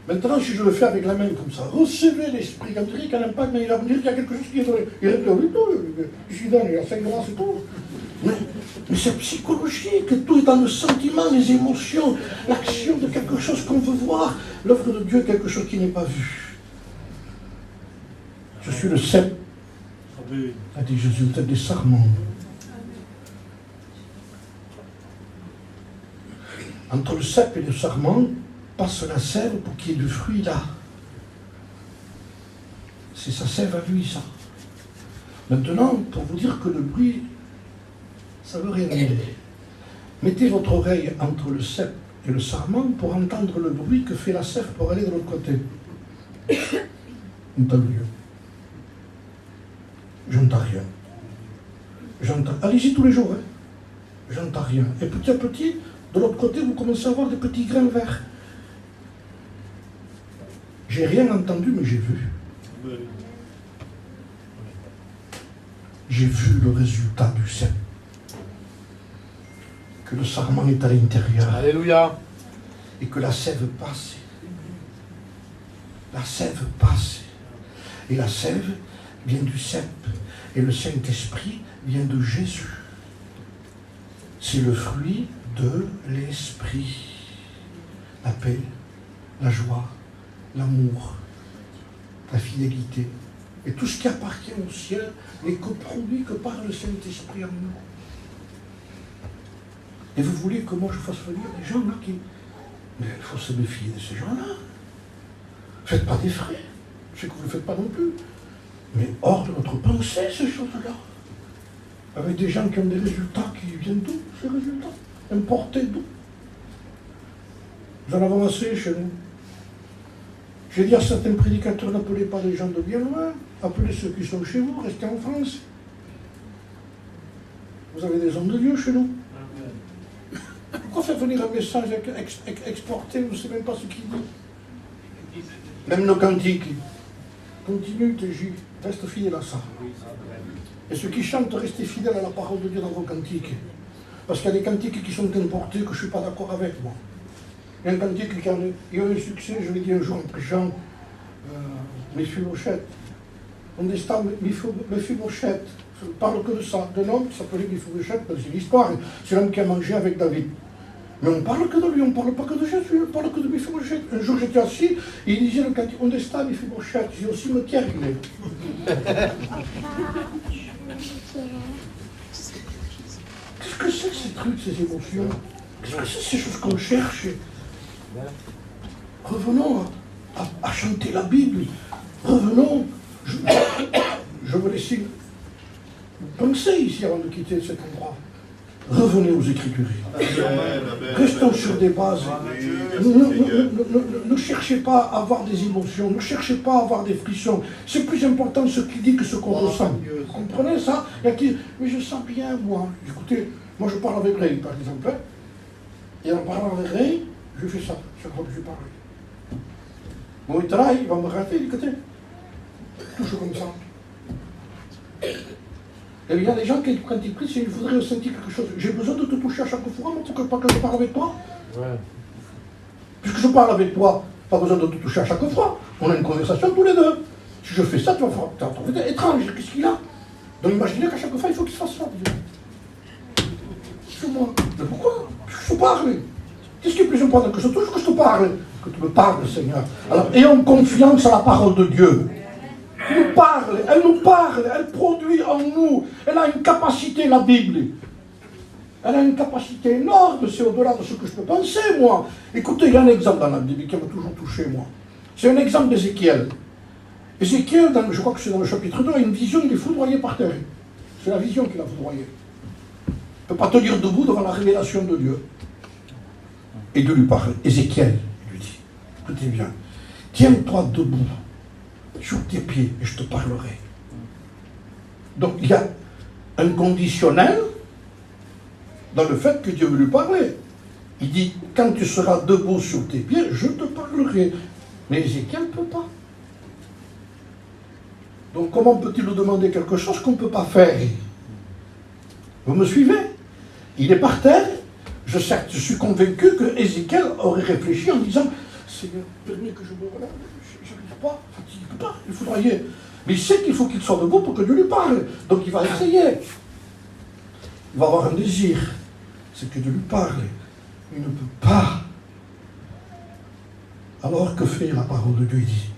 Maintenant, si je le fais avec la main comme ça, recevez l'esprit, quand il y a un impact, mais il va me dire qu'il y a quelque chose qui est donné. Il répond, oui, tout, je suis donné, il y a 5 grâces et tout. Mais c'est psychologique, tout est dans le sentiment, les émotions, l'action de quelque chose qu'on veut voir. L'œuvre de Dieu, quelque chose qui n'est pas vu. Je suis le cep, a dit Jésus, vous êtes des sarments. Entre le cep et le sarment, passe la sève pour qu'il y ait du fruit là. C'est sa sève à lui, ça. Maintenant, pour vous dire que le bruit, ça veut rien dire. Mettez votre oreille entre le cep et le sarment pour entendre le bruit que fait la sève pour aller de l'autre côté. J'entends rien. J'entends rien. Allez-y tous les jours, hein. J'entends rien. Et petit à petit, de l'autre côté, vous commencez à voir des petits grains verts. J'ai rien entendu, mais j'ai vu. J'ai vu le résultat du cep. Que le sarment est à l'intérieur. Alléluia. Et que la sève passe. La sève passe. Et la sève vient du cep. Et le Saint-Esprit vient de Jésus. C'est le fruit de l'Esprit. La paix, la joie, l'amour, la fidélité. Et tout ce qui appartient au ciel n'est que produit que par le Saint-Esprit en nous. Et vous voulez que moi je fasse venir des gens là qui... Mais il faut se méfier de ces gens-là. Faites pas des frais. Je sais que vous ne le faites pas non plus. Mais hors de notre pensée, ces choses-là. Avec des gens qui ont des résultats qui viennent d'où, ces résultats? Importés d'où? Nous en avons assez chez nous. J'ai dit à certains prédicateurs, n'appelez pas les gens de bien loin, appelez ceux qui sont chez vous, restez en France. Vous avez des hommes de Dieu chez nous. Pourquoi faire venir un message exporté, vous ne savez même pas ce qu'il dit? Même nos cantiques. Continue, TJ, reste fidèle à ça. Et ceux qui chantent, restez fidèles à la parole de Dieu dans vos cantiques. Parce qu'il y a des cantiques qui sont importés que je ne suis pas d'accord avec, moi. Il y a un cantique qui a eu un succès, je l'ai dit un jour en prêchant, Méphibosheth. On dit ça, Méphibosheth. Je ne parle que de ça, d'un homme qui s'appelait Méphibosheth, c'est l'histoire. C'est l'homme qui a mangé avec David. Mais on ne parle que de lui, on ne parle pas que de Jésus, on ne parle que de Mephibosheth. Un jour j'étais assis, et il disait le cantique, on est là, Mephibosheth, j'ai aussi me tiens, il est. Qu'est-ce que c'est que ces trucs, ces émotions? Qu'est-ce que c'est ces choses qu'on cherche? Revenons à chanter la Bible. Revenons. Je veux laisser penser ici avant de quitter cet endroit. Revenez aux Écritures. Restons sur des bases. Ne cherchez pas à avoir des émotions, ne cherchez pas à avoir des frissons. C'est plus important ce qu'il dit que ce qu'on ressent. Vous comprenez ça? Il y a qui, mais je sens bien, moi. Écoutez, moi je parle avec Ray, par exemple. Et en parlant avec Ray, je fais ça, chaque fois que je parle. Bon, il travaille, il va me rater, il dit, écoutez, touche comme ça. Et il y a des gens qui, quand ils prient, ils voudraient ressentir quelque chose. J'ai besoin de te toucher à chaque fois, mais pour pas que je parle avec toi. Ouais. Puisque je parle avec toi, pas besoin de te toucher à chaque fois. On a une conversation tous les deux. Si je fais ça, tu vas trouver étrange. Qu'est-ce qu'il a? Donc imaginez qu'à chaque fois, il faut qu'il se fasse ça. Sur moi. Mais pourquoi? Puisque je te parle. Qu'est-ce qui est plus important? Que je te touche ou que je te parle? Que tu me parles, Seigneur. Alors, ayons confiance à la parole de Dieu. Elle nous parle, elle produit en nous, elle a une capacité, la Bible. Elle a une capacité énorme, c'est au-delà de ce que je peux penser, moi. Écoutez, il y a un exemple dans la Bible qui m'a toujours touché, moi. C'est un exemple d'Ézéchiel. Ézéchiel, je crois que c'est dans le chapitre 2, a une vision, il est foudroyé par terre. C'est la vision qu'il a foudroyé. Il ne peut pas tenir debout devant la révélation de Dieu. Et Dieu lui parle. Ézéchiel lui dit, écoutez bien, tiens-toi debout sur tes pieds et je te parlerai. Donc il y a un conditionnel dans le fait que Dieu veut lui parler. Il dit, quand tu seras debout sur tes pieds, je te parlerai. Mais Ézéchiel ne peut pas. Donc comment peut-il nous demander quelque chose qu'on ne peut pas faire? Vous me suivez? Il est par terre. Je suis convaincu que Ézéchiel aurait réfléchi en disant, Seigneur, permets que je me relève. Pas, il ne peut pas, il foudroyer. Mais il sait qu'il faut qu'il soit debout pour que Dieu lui parle. Donc il va essayer. Il va avoir un désir. C'est que Dieu lui parle. Il ne peut pas. Alors que fait la parole de Dieu? Il dit,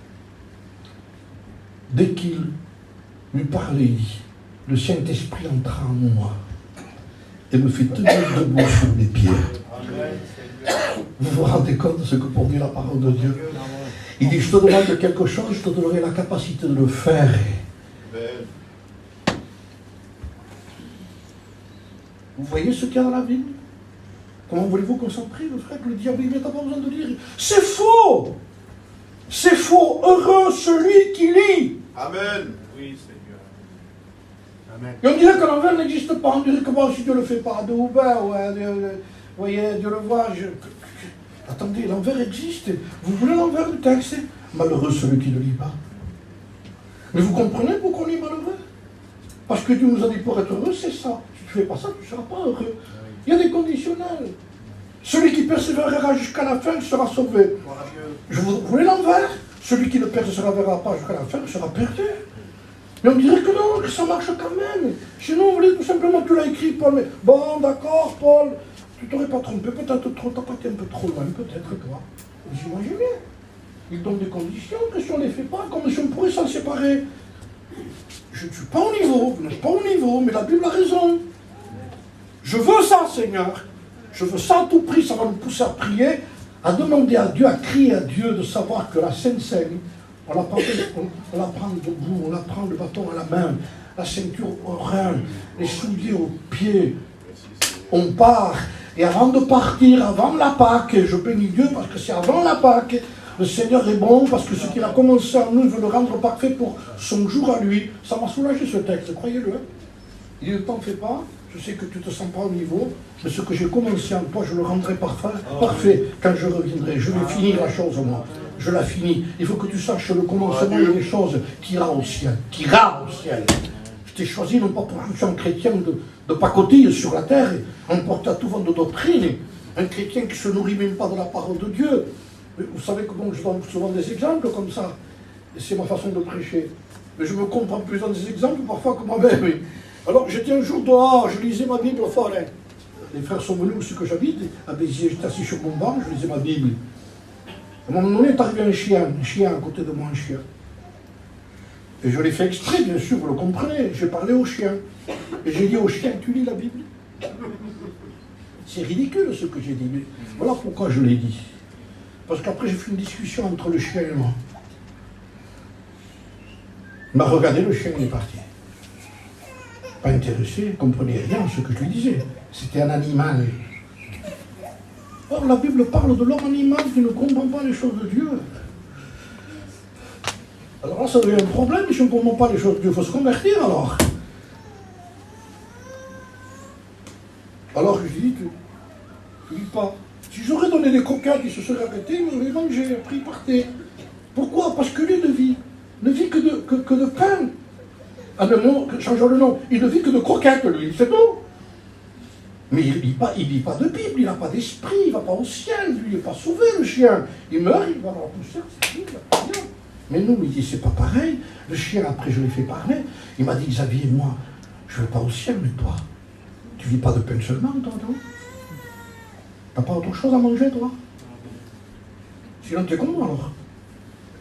dès qu'il lui parlait, il dit, le Saint-Esprit entra en moi et me fait tenir debout sur mes pieds. Vous vous rendez compte de ce que pour lui la parole de Dieu? Il dit, je te demande quelque chose, je te donnerai la capacité de le faire. Vous voyez ce qu'il y a dans la Bible? Comment voulez-vous qu'on s'en prie, le frère, que le diable, il n'a pas besoin de lire? C'est faux! C'est faux! Heureux celui qui lit! Amen! Oui, Seigneur. Amen. Et on dirait que l'envers n'existe pas. On dirait que bon, si Dieu ne le fait pas, de Hubert, ouais, vous voyez, Dieu le voit. Attendez, l'envers existe. Vous voulez l'envers du texte? Malheureux celui qui ne lit pas. Mais vous comprenez pourquoi on est malheureux? Parce que Dieu nous a dit pour être heureux, c'est ça. Si tu ne fais pas ça, tu ne seras pas heureux. Il y a des conditionnels. Celui qui persévérera jusqu'à la fin sera sauvé. Vous voulez l'envers? Celui qui ne persévérera pas jusqu'à la fin sera perdu. Mais on dirait que non, que ça marche quand même. Sinon, on voulait tout simplement, tu l'as écrit, Paul, mais bon, d'accord, Paul, tu t'aurais pas trompé, peut-être trop, t'as pas été un peu trop loin, peut-être, toi. Vous imaginez? Il donne des conditions que si on ne les fait pas, comme si on pourrait s'en séparer. Je ne suis pas au niveau, vous n'êtes pas au niveau, mais la Bible a raison. Je veux ça, Seigneur. Je veux ça à tout prix, ça va nous pousser à prier, à demander à Dieu, à crier à Dieu de savoir que la Sainte Seine, on la prend debout, on la prend le bâton à la main, la ceinture au rein, les souliers aux pieds. On part. Et avant de partir, avant la Pâque, je bénis Dieu parce que c'est avant la Pâque, le Seigneur est bon parce que ce qu'il a commencé en nous, il veut le rendre parfait pour son jour à lui. Ça m'a soulagé ce texte, croyez-le. Il dit, ne t'en fais pas, je sais que tu ne te sens pas au niveau, mais ce que j'ai commencé en toi, je le rendrai parfait quand je reviendrai. Je vais finir la chose, moi. Je la finis. Il faut que tu saches le commencement des choses qui ira au ciel. Qui ira au ciel. Je t'ai choisi non pas pour que tu sois un chrétien de pacotille sur la terre, un porte-à-tout vent de doctrine, un chrétien qui ne se nourrit même pas de la parole de Dieu. Vous savez que bon, je donne souvent des exemples comme ça. Et c'est ma façon de prêcher. Mais je me comprends plus dans des exemples parfois que moi-même. Alors j'étais un jour dehors, je lisais ma Bible au forêt. les frères sont venus où ce que j'habite, à Béziers, j'étais assis sur mon banc, je lisais ma Bible. À un moment donné est arrivé un chien à côté de moi, un chien. Et je l'ai fait exprès, bien sûr, vous le comprenez. J'ai parlé au chien. Et j'ai dit au chien, tu lis la Bible? C'est ridicule ce que j'ai dit, mais voilà pourquoi je l'ai dit. Parce qu'après j'ai fait une discussion entre le chien et moi. Il m'a regardé, le chien il est parti. Pas intéressé, il ne comprenait rien à ce que je lui disais. C'était un animal. Or la Bible parle de l'homme animal qui ne comprend pas les choses de Dieu. Alors là, ça devient un problème, si on ne comprend pas les choses de Dieu, il faut se convertir alors. Alors je lui dis, tu lis pas. Si j'aurais donné des croquettes, il se serait arrêté, il m'aurait mangé, après il partait. Pourquoi? Parce que lui ne vit que de pain. Ah non, changeons le nom, il ne vit que de croquettes, lui, c'est tout. Mais il ne lit pas de Bible, il n'a pas d'esprit, il ne va pas au ciel, lui, il n'est pas sauvé, le chien. Il meurt, il va dans la poussière, c'est tout, il va pas bien. Mais nous, il dit, c'est pas pareil. Le chien, après, je l'ai fait parler. Il m'a dit, Xavier, moi, je ne vais pas au ciel, mais toi, tu vis pas de pain seulement, toi, non? T'as pas autre chose à manger, toi? Sinon, t'es comme moi, alors.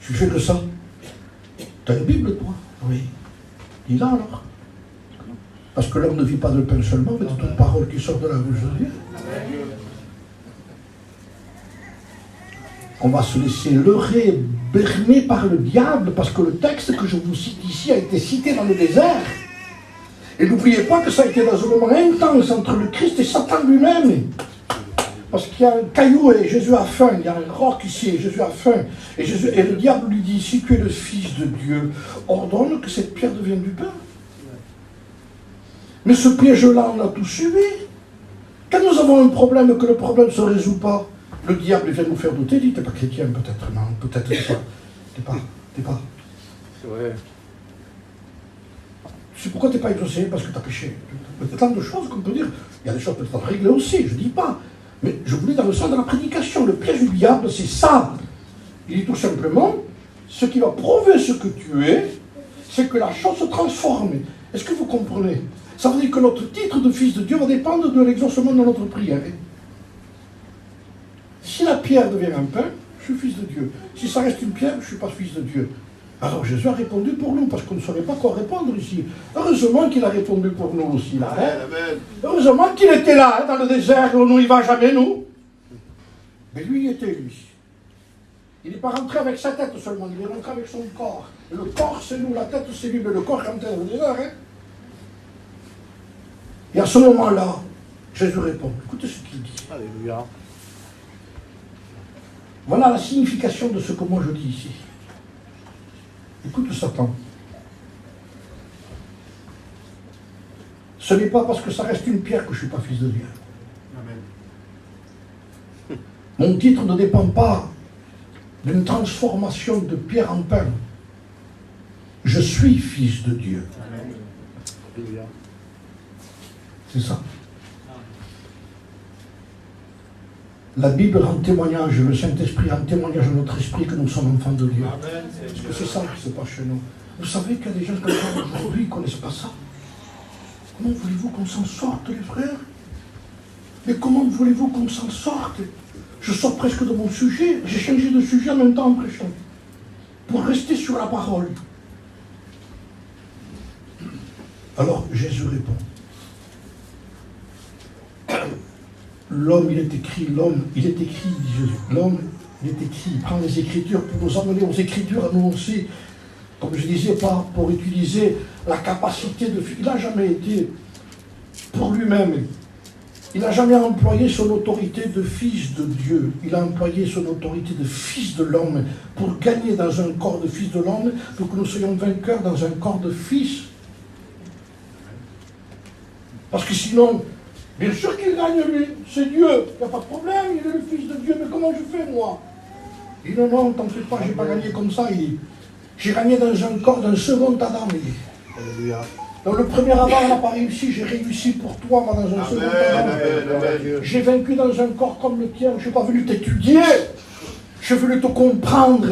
Tu fais que ça. T'as une Bible, toi? Oui. Dis-la, alors. Parce que l'homme ne vit pas de pain seulement, mais de toute parole qui sort de la bouche de Dieu. On va se laisser leurrer, berner par le diable, parce que le texte que je vous cite ici a été cité dans le désert. Et n'oubliez pas que ça a été dans un moment intense entre le Christ et Satan lui-même. Parce qu'il y a un caillou et Jésus a faim, il y a un roc ici et Jésus a faim. Et le diable lui dit, si tu es le Fils de Dieu, ordonne que cette pierre devienne du pain. Mais ce piège-là, on a tous subi. Quand nous avons un problème et que le problème ne se résout pas, le diable vient nous faire douter, il dit, t'es pas chrétien peut-être, non, peut-être t'es pas. C'est vrai. C'est pourquoi t'es pas exaucé? Parce que t'as péché. Il y a tant de choses qu'on peut dire. Il y a des choses peut-être à régler aussi, je dis pas. Mais je voulais dans le sens de la prédication. Le piège du diable, c'est ça. Il dit tout simplement, ce qui va prouver ce que tu es, c'est que la chose se transforme. Est-ce que vous comprenez? Ça veut dire que notre titre de fils de Dieu va dépendre de l'exaucement de notre prière. Si la pierre devient un pain, je suis fils de Dieu. Si ça reste une pierre, je ne suis pas fils de Dieu. Alors Jésus a répondu pour nous, parce qu'on ne saurait pas quoi répondre ici. Heureusement qu'il a répondu pour nous aussi. Là, hein. Amen. Heureusement qu'il était là, hein, dans le désert, où on n'y va jamais, nous. Mais lui, il était lui. Il n'est pas rentré avec sa tête seulement, il est rentré avec son corps. Et le corps, c'est nous, la tête, c'est lui, mais le corps est rentré dans le désert. Hein. Et à ce moment-là, Jésus répond. Écoutez ce qu'il dit. Alléluia. Voilà la signification de ce que moi je dis ici. Écoute Satan. Ce n'est pas parce que ça reste une pierre que je ne suis pas fils de Dieu. Amen. Mon titre ne dépend pas d'une transformation de pierre en pain. Je suis fils de Dieu. Amen. Alléluia. C'est ça. La Bible rend témoignage, le Saint-Esprit rend témoignage à notre esprit que nous sommes enfants de Dieu. Amen. Parce que c'est ça qui se passe chez nous. Vous savez qu'il y a des gens comme ça aujourd'hui qui ne connaissent pas ça. Comment voulez-vous qu'on s'en sorte, les frères? Mais comment voulez-vous qu'on s'en sorte? Je sors presque de mon sujet. J'ai changé de sujet en même temps en prêchant. Pour rester sur la parole. Alors Jésus répond. L'homme, il est écrit, dit Jésus. L'homme, il est écrit, il prend les Écritures pour nous amener aux Écritures à nous aussi, comme je disais, pas pour utiliser la capacité de... Il n'a jamais été pour lui-même. Il n'a jamais employé son autorité de fils de Dieu. Il a employé son autorité de fils de l'homme pour gagner dans un corps de fils de l'homme, pour que nous soyons vainqueurs dans un corps de fils. Parce que sinon... Bien sûr qu'il gagne lui, c'est Dieu, il n'y a pas de problème, il est le fils de Dieu, mais comment je fais moi? Il dit non, t'en fais pas, j'ai pas gagné comme ça, j'ai gagné dans un corps d'un second Adam. Alléluia. Dans le premier Adam, on n'a pas réussi, j'ai réussi pour toi, moi, dans un second Adam. J'ai vaincu dans un corps comme le tien, je ne suis pas venu t'étudier, je suis venu te comprendre,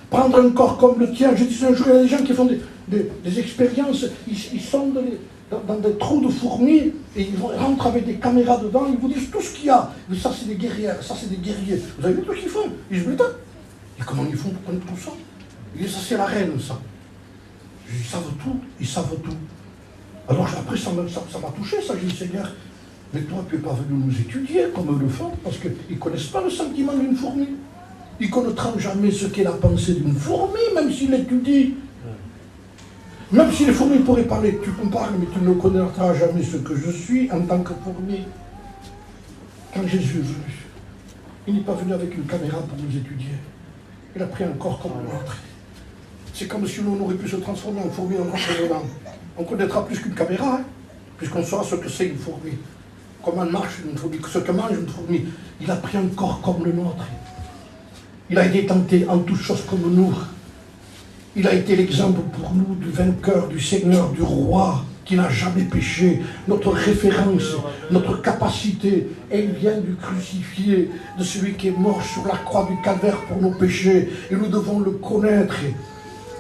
prendre un corps comme le tien. Je dis un jour, il y a des gens qui font des expériences, ils sondent dans des trous de fourmis, et ils rentrent avec des caméras dedans, ils vous disent tout ce qu'il y a. Ça c'est des guerrières, ça c'est des guerriers. Vous avez vu tout ce qu'ils font? Ils disent, mais attends, et comment ils font pour connaître tout ça? Ils disent, ça c'est la reine, ça. Ils savent tout, ils savent tout. Alors après ça m'a touché, ça, j'ai dit, Seigneur, mais toi tu n'es pas venu nous étudier comme eux le font, parce qu'ils ne connaissent pas le sentiment d'une fourmi. Ils ne connaîtront jamais ce qu'est la pensée d'une fourmi, même s'ils l'étudient. Même si les fourmis pourraient parler, tu me parles, mais tu ne connaîtras jamais ce que je suis en tant que fourmi. Quand Jésus est venu, il n'est pas venu avec une caméra pour nous étudier. Il a pris un corps comme le nôtre. C'est comme si nous, on aurait pu se transformer en fourmi en notre dedans. On connaîtra plus qu'une caméra, hein, puisqu'on saura ce que c'est une fourmi. Comment marche une fourmi, ce que mange une fourmi. Il a pris un corps comme le nôtre. Il a été tenté en toutes choses comme nous. Il a été l'exemple pour nous du vainqueur, du Seigneur, du roi, qui n'a jamais péché. Notre référence, notre capacité, elle vient du crucifié, de celui qui est mort sur la croix du calvaire pour nos péchés. Et nous devons le connaître,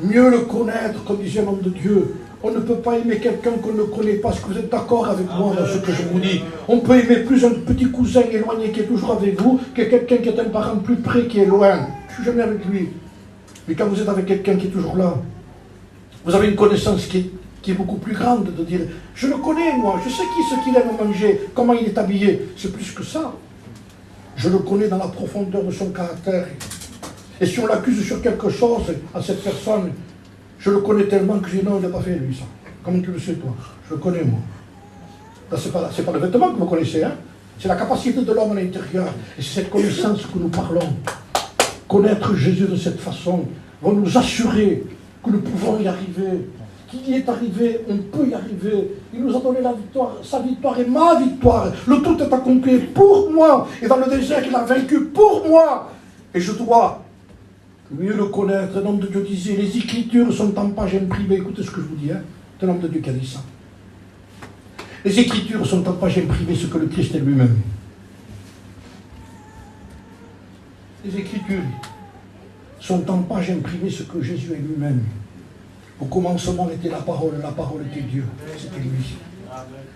mieux le connaître, comme disait l'homme de Dieu. On ne peut pas aimer quelqu'un qu'on ne connaît pas. Est-ce que vous êtes d'accord avec moi dans ce que je vous dis? On peut aimer plus un petit cousin éloigné qui est toujours avec vous que quelqu'un qui est un parent plus près qui est loin. Je ne suis jamais avec lui. Mais quand vous êtes avec quelqu'un qui est toujours là, vous avez une connaissance qui est beaucoup plus grande de dire, je le connais moi, je sais ce qu'il aime manger, comment il est habillé. C'est plus que ça. Je le connais dans la profondeur de son caractère. Et si on l'accuse sur quelque chose à cette personne, je le connais tellement que je dis non, il n'a pas fait lui ça. Comment tu le sais toi? Je le connais moi. Ce n'est pas le vêtement que vous connaissez, hein? C'est la capacité de l'homme à l'intérieur. Et c'est cette connaissance que nous parlons. Connaître Jésus de cette façon va nous assurer que nous pouvons y arriver. Qu'il y est arrivé, on peut y arriver. Il nous a donné la victoire, sa victoire et ma victoire. Le tout est accompli pour moi. Et dans le désert, il a vaincu pour moi. Et je dois mieux le connaître. L'homme de Dieu disait, les Écritures sont en page imprimée. Écoutez ce que je vous dis, hein. C'est l'homme de Dieu qui a dit ça. Les Écritures sont en page imprimée, ce que le Christ est lui-même. Les Écritures sont en page imprimée, ce que Jésus est lui-même. Au commencement était la parole était Dieu, c'était lui.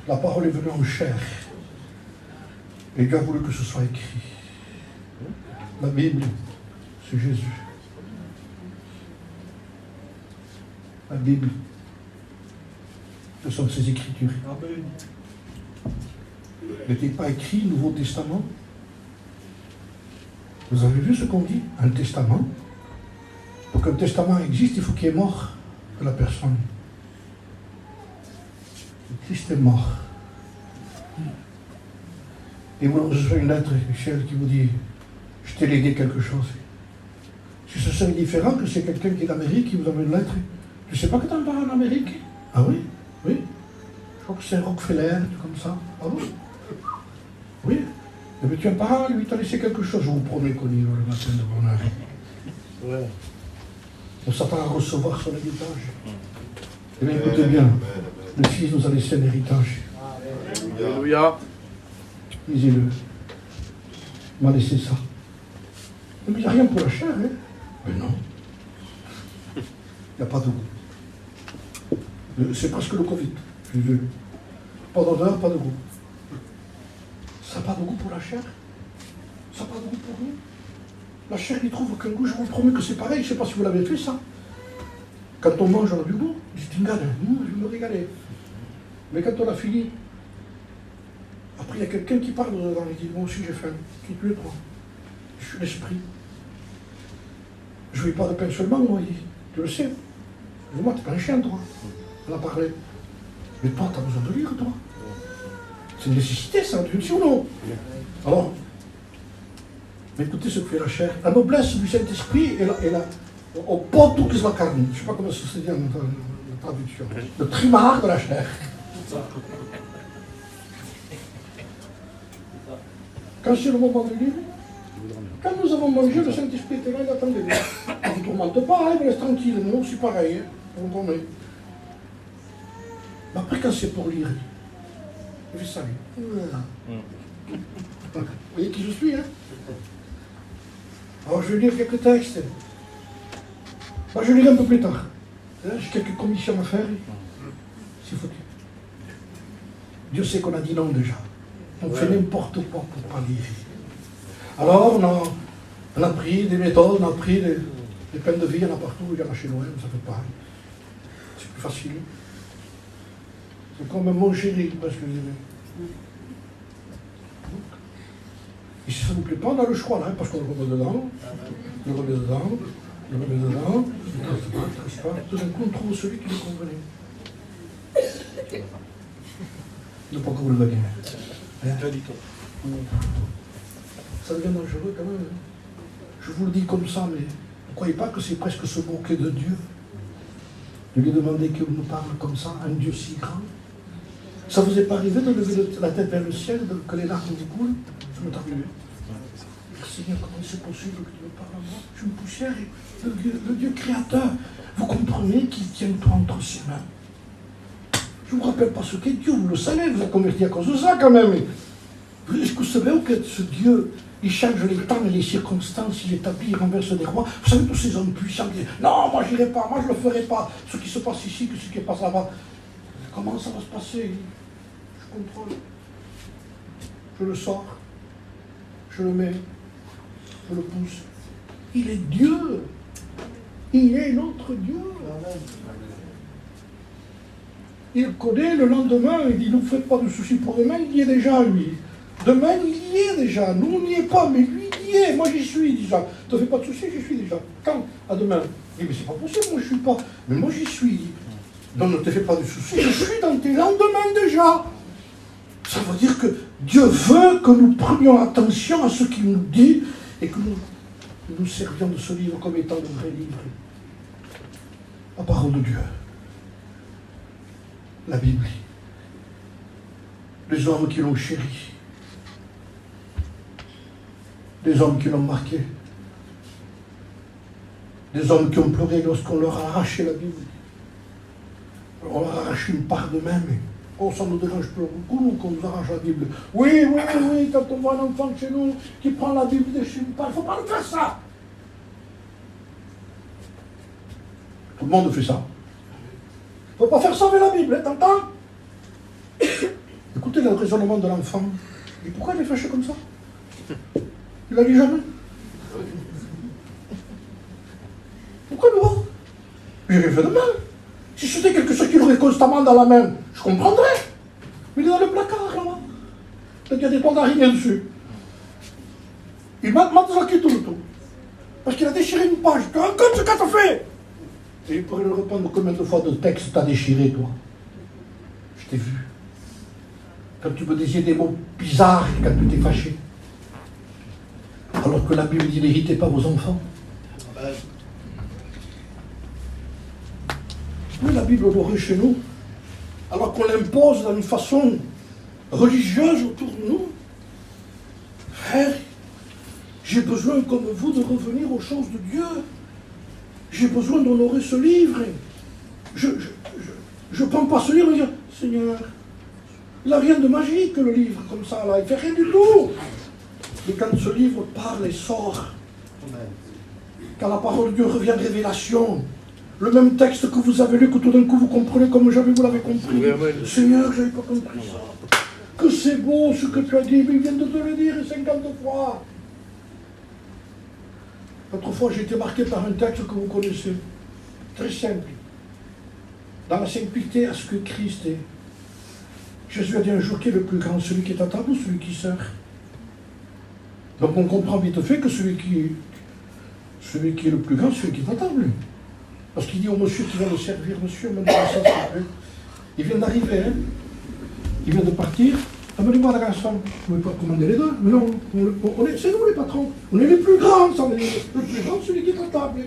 La parole est venue en chair. Et Dieu a voulu que ce soit écrit. La Bible, c'est Jésus. La Bible, ce sont ses Écritures. N'était pas écrit Nouveau Testament? Vous avez vu ce qu'on dit? Un testament. Pour qu'un testament existe, il faut qu'il y ait mort de la personne. Le Christ est mort. Et vous recevez une lettre, Michel, qui vous dit, je t'ai légué quelque chose. Si ce serait différent que c'est quelqu'un qui est d'Amérique qui vous envoie une lettre, tu ne sais pas que tu en parles en Amérique? Ah oui? Oui. Je crois que c'est un Rockefeller, tout comme ça. Ah bon? Oui. Mais tu as un parent, lui, t'a laissé quelque chose, je vous promets qu'on y va le matin de mon âge. Ouais. On s'attend à recevoir son héritage. Eh bien, écoutez bien, le Fils nous a laissé un héritage. Alléluia. Lisez-le. Il m'a laissé ça. Mais il n'y a rien pour la chair, hein? Mais non. Il n'y a pas de goût. C'est presque le Covid. Pas d'odeur, pas de goût. Ça n'a pas de goût pour la chair. Ça n'a pas de goût pour nous. La chair n'y trouve aucun goût. Je vous promets que c'est pareil. Je ne sais pas si vous l'avez fait, ça. Quand on mange, on a du goût. Je dis, je vais me régaler. Mais quand on a fini, après, il y a quelqu'un qui parle dedans. Il dit, moi aussi, j'ai faim. Qui tu es, toi? Je suis l'esprit. Je ne vis pas de pain seulement, moi. Il dit, tu le sais. Moi, tu n'es pas un chien, toi. On a parlé. Mais toi, tu as besoin de lire, toi. C'est une nécessité, ça, tu le sais ou non? Alors, mais écoutez ce que fait la chair. La noblesse du Saint-Esprit est là. Au potu que la carne. Je ne sais pas comment ça se dit en traduction. Le trimar de la chair. Quand c'est le moment de lire, quand nous avons mangé, le Saint-Esprit était là, il attendait. Ne vous tourmente pas, il me laisse tranquille. Nous aussi pareil, hein, vous comprenez. Mais après, quand c'est pour lire, je fais ça. Vous voyez qui je suis, hein? Alors je vais lire quelques textes. Je lirai un peu plus tard. J'ai quelques commissions à faire. S'il faut. Dieu sait qu'on a dit non déjà. On fait n'importe quoi pour pas dire. Alors on a pris des méthodes, on a pris des peines de vie, il y en a partout, il y en a chez Noël, ça fait pareil. C'est plus facile. C'est comme mon chéri, parce que et si ça ne vous plaît pas, on a le choix là, parce qu'on le remet dedans, le remet dedans, le remet dedans, tout d'un coup on trouve celui qui lui convenait. Ne pas encore le baguette. Ça devient dangereux quand même. Je vous le dis comme ça, mais ne croyez pas que c'est presque se moquer de Dieu, de lui demander qu'il nous parle comme ça, un Dieu si grand. Ça vous est pas arrivé de lever la tête vers le ciel, que les larmes vous coulent? Ça m'est arrivé. Seigneur, comment c'est possible que tu me parles à moi? Je suis une poussière et le Dieu créateur, vous comprenez qu'il tient tout entre ses mains. Je ne vous rappelle pas ce qu'est Dieu, vous le savez, vous êtes converti à cause de ça quand même. Est-ce que vous savez que ce Dieu, il change les temps et les circonstances, il établit, il renverse des rois? Vous savez, tous ces hommes puissants qui disent non, moi je n'irai pas, moi je ne le ferai pas. Ce qui se passe ici, que ce qui passe là-bas. Comment ça va se passer? Je contrôle. Je le sors. Je le mets. Je le pousse. Il est Dieu. Il est notre Dieu. Il connaît le lendemain, il dit, ne vous faites pas de soucis pour demain, il y est déjà, lui. Demain, il y est déjà. Nous, on n'y est pas, mais lui, il y est. Moi, j'y suis déjà. Ne te fais pas de soucis, j'y suis déjà. Quand? À demain. Il dit, mais c'est pas possible, moi, je ne suis pas. Mais moi, j'y suis. Donc, ne te fais pas de soucis, je suis dans tes lendemains déjà. Ça veut dire que Dieu veut que nous prenions attention à ce qu'il nous dit et que nous servions de ce livre comme étant le vrai livre. La parole de Dieu. La Bible. Les hommes qui l'ont chéri. Des hommes qui l'ont marqué. Des hommes qui ont pleuré lorsqu'on leur a arraché la Bible. On leur a arraché une part d'eux-mêmes. Oh, ça nous dérange plus beaucoup, nous, qu'on nous arrache la Bible. Oui, quand on voit un enfant chez nous qui prend la Bible dessus une part, il ne faut pas le faire ça. Tout le monde fait ça. Il ne faut pas faire ça avec la Bible, t'entends? Écoutez le raisonnement de l'enfant. Et pourquoi il est fâché comme ça? Il l'a dit jamais. Pourquoi non? J'ai rien fait de mal. Si c'était quelque chose qu'il aurait constamment dans la main, je comprendrais. Mais il est dans le placard, là. Il y a des toiles d'araignée dessus. Il m'a tout le tout. Parce qu'il a déchiré une page. Tu te rends compte ce que t'as fait? Et il pourrait le répondre combien de fois de texte t'as déchiré, toi? Je t'ai vu. Quand tu me disais des mots bizarres, quand tu t'es fâché. Alors que la Bible dit n'héritez pas vos enfants. Oui, la Bible l'aurait chez nous, alors qu'on l'impose d'une façon religieuse autour de nous. Frère, j'ai besoin, comme vous, de revenir aux choses de Dieu. J'ai besoin d'honorer ce livre. Je ne prends pas ce livre et dire, Seigneur, il n'a rien de magique, le livre, comme ça, là, il ne fait rien du tout. Mais quand ce livre parle et sort, quand la parole de Dieu revient révélation, le même texte que vous avez lu, que tout d'un coup vous comprenez comme jamais vous l'avez compris. Seigneur, je n'avais pas compris ça. Que c'est beau ce que tu as dit, mais il vient de te le dire 50 fois. L'autre fois, j'ai été marqué par un texte que vous connaissez. Très simple. Dans la simplicité à ce que Christ est. Jésus a dit un jour qui est le plus grand, celui qui est à table ou celui qui sert. Donc on comprend vite fait que celui qui est le plus grand, celui qui est à table. Parce qu'il dit au monsieur qui va le servir, monsieur, maintenant ça, il vient d'arriver, hein. Il vient de partir. Amenez-moi la garçon. Vous ne pouvez pas commander les deux. Mais non, c'est nous les patrons. On est les plus grands, ça. Le plus grand, celui qui est à table.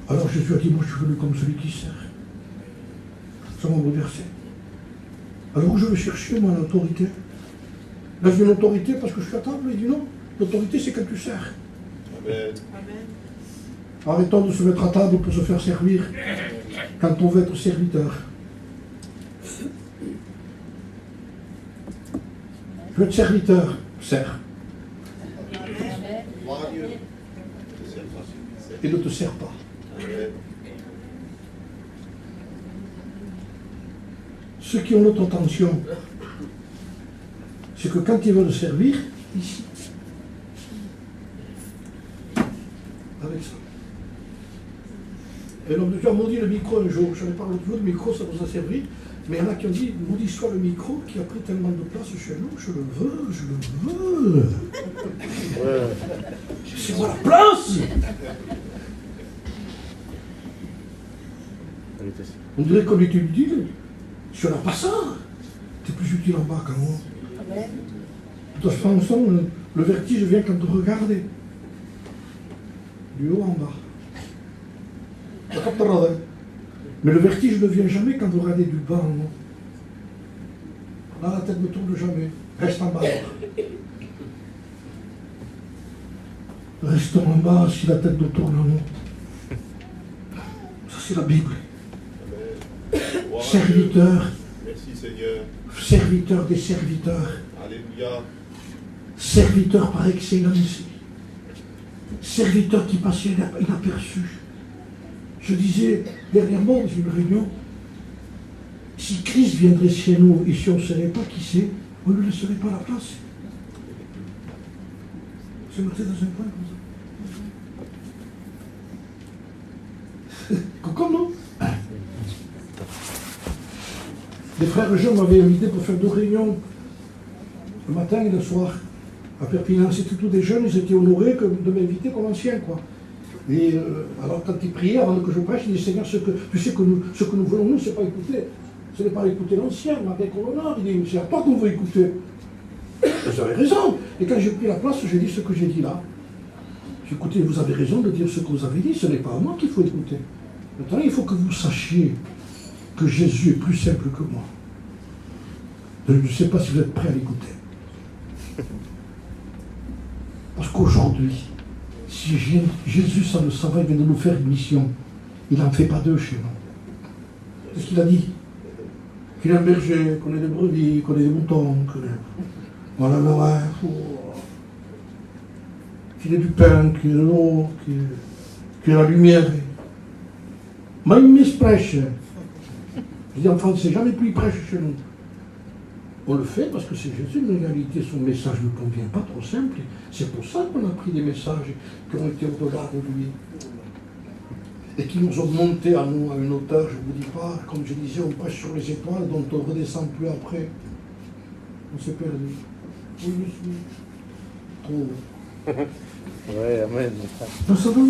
Alors Jésus a dit, moi je suis venu comme celui qui sert. Ça m'a bouleversé. Alors où je vais chercher, moi, l'autorité? Là, je veux l'autorité parce que je suis à table. Il dit non, l'autorité c'est quand tu sers. Amen. Arrêtons de se mettre à table pour se faire servir quand on veut être serviteur. Je veux être serviteur, sers. Et ne te sers pas. Ceux qui ont notre attention, c'est que quand ils veulent servir, ici, avec ça. Et l'homme de Dieu a maudit le micro un jour. Je n'ai pas l'autre jour, le micro, ça nous a servi. Mais il y en a qui ont dit, maudit soit le micro qui a pris tellement de place chez nous, je le veux, je le veux. Ouais. C'est moi la place. On dirait qu'on est utile. Si on n'a pas ça, t'es plus utile en bas qu'en haut. Amen. De toute façon, le vertige vient quand vous regardez. Du haut en bas. Mais le vertige ne vient jamais quand vous regardez du bas en haut. Là, la tête ne tourne jamais. Reste en bas. Restons en bas si la tête nous tourne en haut. Ça, c'est la Bible. Serviteur. Merci Seigneur. Serviteur des serviteurs. Alléluia. Serviteur par excellence. Serviteur qui passait inaperçu. Je disais dernièrement dans une réunion, si Christ viendrait chez nous et si on ne savait pas qui c'est, on ne lui laisserait pas la place. C'est noté dans un point comme ça. Coucou, non? Les frères jeunes m'avaient invité pour faire 2 réunions, le matin et le soir, à Perpignan. C'était tous des jeunes, ils étaient honorés de m'inviter comme anciens, quoi. Et alors quand ils priaient, avant que je prêche, ils disaient, Seigneur, tu sais que ce que nous voulons, nous, c'est pas écouter. Ce n'est pas écouter l'ancien, mais avec l'honneur. Il dit, c'est à toi qu'on veut écouter. Vous avez raison. Et quand j'ai pris la place, j'ai dit ce que j'ai dit là. J'ai écouté, vous avez raison de dire ce que vous avez dit, ce n'est pas à moi qu'il faut écouter. Maintenant, il faut que vous sachiez que Jésus est plus simple que moi. Je ne sais pas si vous êtes prêts à l'écouter. Parce qu'aujourd'hui, si Jésus, ça le savait, il vient de nous faire une mission. Il n'en fait pas 2 chez nous. C'est ce qu'il a dit. Qu'il est un berger, qu'on ait des brebis, qu'on ait des moutons, voilà, ouais. Qu'il ait du pain, qu'il ait de l'eau, qu'il ait la lumière. Même il prêche. Je dis en français, jamais plus il prêche chez nous. On le fait parce que c'est Jésus, mais en réalité, son message ne convient pas trop simple. C'est pour ça qu'on a pris des messages qui ont été au-delà de lui. Et qui nous ont monté à nous à une hauteur, je ne vous dis pas, comme je disais, on prêche sur les étoiles dont on ne redescend plus après. On s'est perdu. Oui, monsieur. Trop. Ouais, amen. Non, ça va.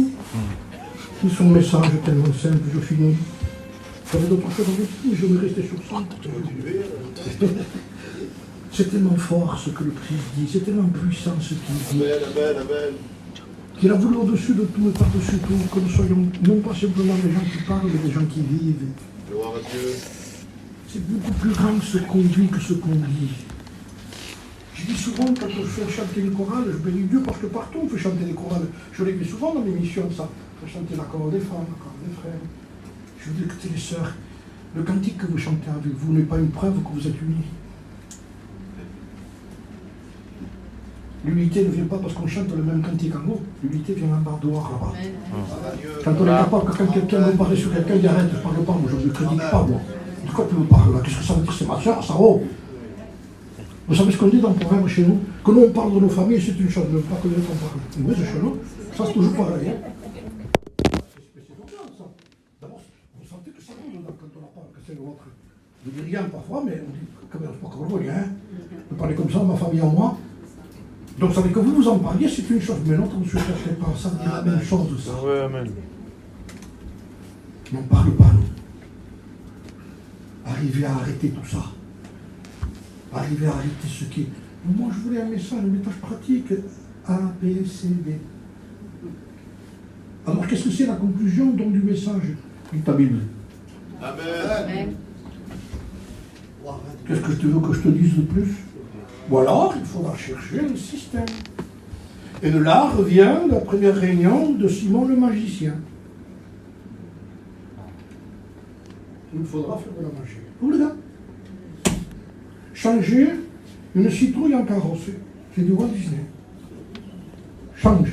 Et son message est tellement simple, je finis. J'avais d'autres choses à dire, mais je vais rester sur ça. C'est tellement fort ce que le Christ dit, c'est tellement puissant ce qu'il dit. Amen, amen, amen. Qu'il a voulu au-dessus de tout et par-dessus tout, que nous soyons non pas simplement des gens qui parlent, mais des gens qui vivent. Gloire à Dieu. C'est beaucoup plus grand ce qu'on vit que ce qu'on dit. Je dis souvent, quand je fais chanter une chorale, je bénis Dieu parce que partout on fait chanter des chorales. Je l'ai vu souvent dans mes missions, ça. Je fais chanter l'accord des femmes, l'accord des frères. Je vous dis, écoutez les sœurs, le cantique que vous chantez avec vous n'est pas une preuve que vous êtes unis. L'unité ne vient pas parce qu'on chante le même cantique en haut. L'unité vient en bas, dehors, là-bas. Quand on est capable que quand quelqu'un me parle sur quelqu'un, il arrête, je ne parle pas, moi je ne le critique pas, moi. De quoi tu me parles là? Qu'est-ce que ça veut dire? C'est ma soeur, ça va. Vous savez ce qu'on dit dans le proverbe chez nous? Que nous on parle de nos familles, c'est une chose, mais pas que de qu'on parle. Oui, c'est chez nous. Ça c'est toujours pareil. Hein? D'abord, vous sentez que ça va dedans quand on en parle, que c'est l'autre. Je dis rien parfois, mais on dit, quand même, c'est pas comme vous, hein. Je parler comme ça, ma famille en moi. Donc, ça veut dire que vous en parliez, c'est une chose, mais l'autre, vous ne cherchez pas. Ça veut dire la même chose, ça. Oui, amen. Mais on ne parle pas, nous. Arriver à arrêter tout ça. Arriver à arrêter ce qui est. Moi, je voulais un message pratique. A, B, C, D. Alors, qu'est-ce que c'est la conclusion donc, du message de ta Bible? Amen. Qu'est-ce que tu veux que je te dise de plus? Ou alors, il faudra chercher le système. Et de là revient la première réunion de Simon le magicien. Il faudra faire de la magie. Vous les gars, changer une citrouille en carrosse. C'est du Walt Disney. Change.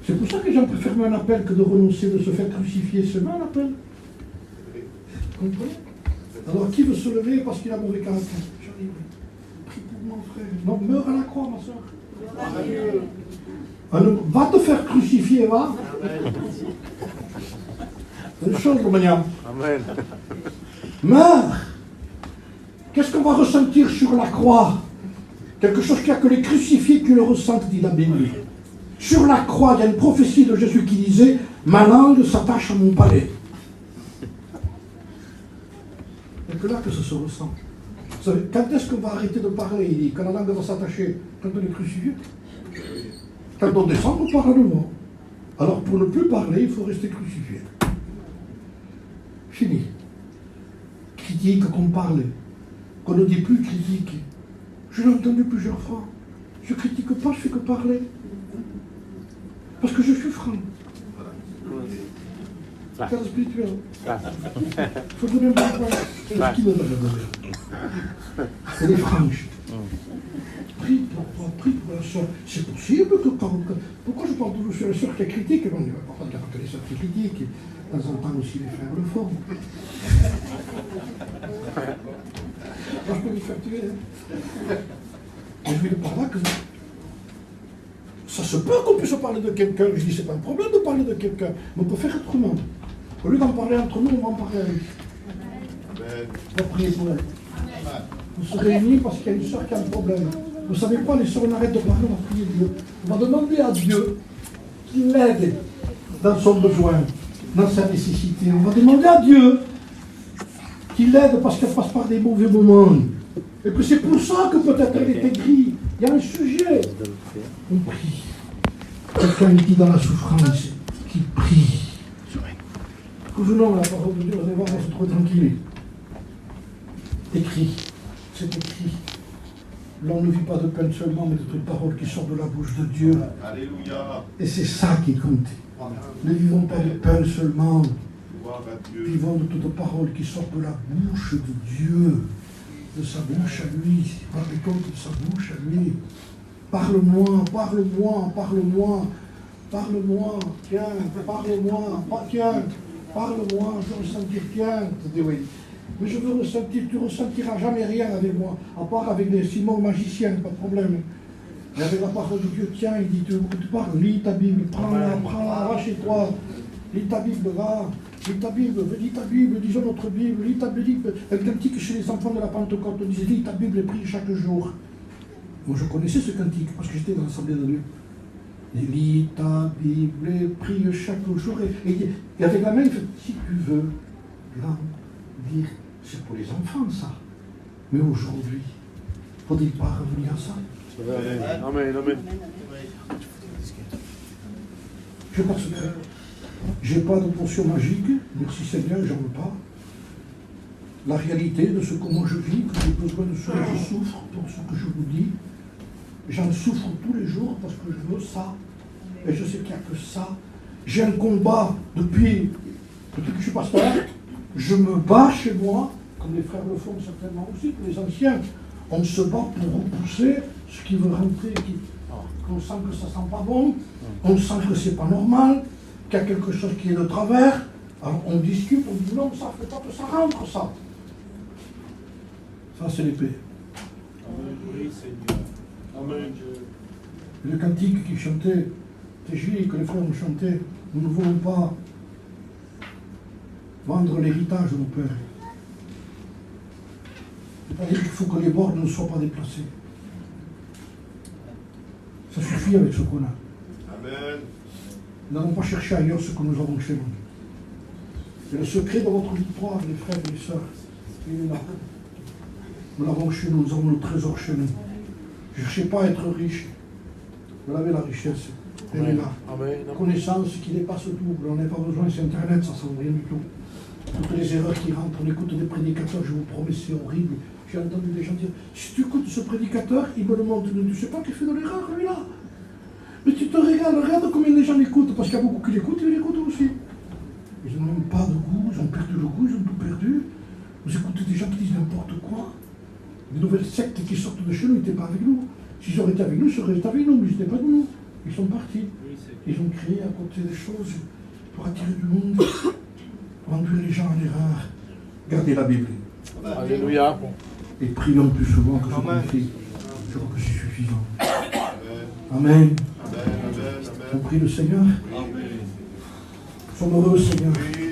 C'est pour ça que les gens préfèrent un appel que de renoncer, de se faire crucifier. C'est un appel. Vous comprenez? Alors qui veut se lever parce qu'il a mauvais caractère? J'arrive. frère. Non, meurs à la croix, ma soeur. Alors, va te faire crucifier, va. C'est une chose, Romagnan. Amen. Meurs. Qu'est-ce qu'on va ressentir sur la croix? Quelque chose qu'il n'y a que les crucifiés qui le ressentent, dit la Bible. Sur la croix, il y a une prophétie de Jésus qui disait « Ma langue s'attache à mon palais ». Il n'y a que là que ça se ressent. Vous savez, quand est-ce qu'on va arrêter de parler? Il dit, quand la langue va s'attacher, quand on est crucifié. Quand on descend, on parle de moi. Alors pour ne plus parler, il faut rester crucifié. Fini. Critique qu'on parle, qu'on ne dit plus critique. Je l'ai entendu plusieurs fois. Je ne critique pas, je fais que parler. Parce que je suis franc. C'est spirituel. Il faut donner un bon point. C'est qui me donne le donner. Elle est franche. Prie pour toi, prie pour la soeur. C'est possible que quand... Pourquoi je parle toujours sur la soeur qui critique? Non, il n'y a pas de les soeurs qui critiquent. De temps en temps aussi les frères le font. Moi, je peux les faire tuer. Mais je vais dire par là que ça se peut qu'on puisse parler de quelqu'un. Je dis, c'est pas un problème de parler de quelqu'un, mais on peut faire autrement. Au lieu d'en parler entre nous, on va en parler avec. On va prier pour elle. On se réunit parce qu'il y a une soeur qui a un problème. Vous savez quoi, les soeurs, on arrête de parler, on va prier Dieu. On va demander à Dieu qu'il l'aide dans son besoin, dans sa nécessité. On va demander à Dieu qu'il l'aide parce qu'elle passe par des mauvais moments. Et que c'est pour ça que peut-être elle est écrite. Il y a un sujet. On prie. Quelqu'un qui est dans la souffrance, qui prie. Revenons à la parole de Dieu, vous allez voir, on va se trouver tranquille. Écrit. C'est écrit. L'on ne vit pas de pain seulement, mais de toutes les paroles qui sortent de la bouche de Dieu. Alléluia. Et c'est ça qui compte. Ne vivons pas de pain seulement. Vivons de toutes les paroles qui sortent de la bouche de Dieu. De sa bouche à lui. Parlez compte de sa bouche à lui. Parle-moi, parle-moi, parle-moi. Parle-moi, tiens, parle-moi, tiens, parle-moi, je veux ressentir, tiens. Oui. Mais je veux ressentir, tu ne ressentiras jamais rien avec moi, à part avec les Simon magiciens, pas de problème. Mais avec la parole de Dieu, tiens, il dit, tu parles, lis ta Bible, prends-la, va chez toi, lis ta Bible, va, lis ta Bible, disons notre Bible, lis ta Bible. Un cantique chez les enfants de la Pentecôte, on disait, lis ta Bible et prie chaque jour. Moi je connaissais ce cantique, parce que j'étais dans l'Assemblée de Dieu. Lis ta Bible et prie chaque jour. Et avec la main, il fait, si tu veux grandir, c'est pour les enfants ça. Mais aujourd'hui, faut-il pas revenir à ça? Amen, amen. Je n'ai pas de secret. Je n'ai pas de potion magique, merci Seigneur, j'en veux pas. La réalité de ce que moi je vis, que j'ai besoin de ce que je souffre, pour ce que je vous dis, j'en souffre tous les jours parce que je veux ça. Et je sais qu'il n'y a que ça. J'ai un combat depuis que je suis pasteur. Je me bats chez moi, comme les frères le font certainement aussi, que les anciens. On se bat pour repousser ce qui veut rentrer, qu'on sent que ça sent pas bon, on sent que c'est pas normal, qu'il y a quelque chose qui est de travers. Alors on discute, on dit non, ça fait pas que ça rentre, ça. Ça c'est l'épée. Oui, Seigneur. Amen. Le cantique qui chantait, TJ, que les frères ont chanté, nous ne voulons pas vendre l'héritage de nos pères. C'est-à-dire qu'il faut que les bornes ne soient pas déplacées. Ça suffit avec ce qu'on a. Amen. Nous n'avons pas cherché ailleurs ce que nous avons chez nous. Et le secret de votre victoire, les frères et les sœurs, il est là. Nous l'avons chez nous, nous avons le trésor chez nous. Ne cherchez pas à être riche. Vous avez la richesse. Elle est là. La connaissance qui dépasse tout. On n'a pas besoin, c'est Internet, ça ne sert rien du tout. Toutes les erreurs qui rentrent, on écoute des prédicateurs, je vous promets, c'est horrible. J'ai entendu des gens dire, si tu écoutes ce prédicateur, il me le montre, tu ne sais pas qu'il fait de l'erreur, lui là. Mais tu te regarde combien de gens l'écoutent, parce qu'il y a beaucoup qui l'écoutent, ils l'écoutent aussi. Ils n'ont même pas de goût, ils ont perdu le goût, ils ont tout perdu. Vous écoutez des gens qui disent n'importe quoi. Des nouvelles sectes qui sortent de chez nous, ils n'étaient pas avec nous. S'ils auraient été avec nous, ils seraient restés avec nous, mais ils n'étaient pas de nous. Ils sont partis. Ils ont créé à côté des choses pour attirer du monde, pour induire les gens à l'erreur. Gardez la Bible. Alléluia. Et prions plus souvent que ce qu'on fait. je crois que c'est suffisant. Amen. Amen. Amen. Amen. On prie le Seigneur. Amen. Nous sommes heureux, Seigneur. Oui.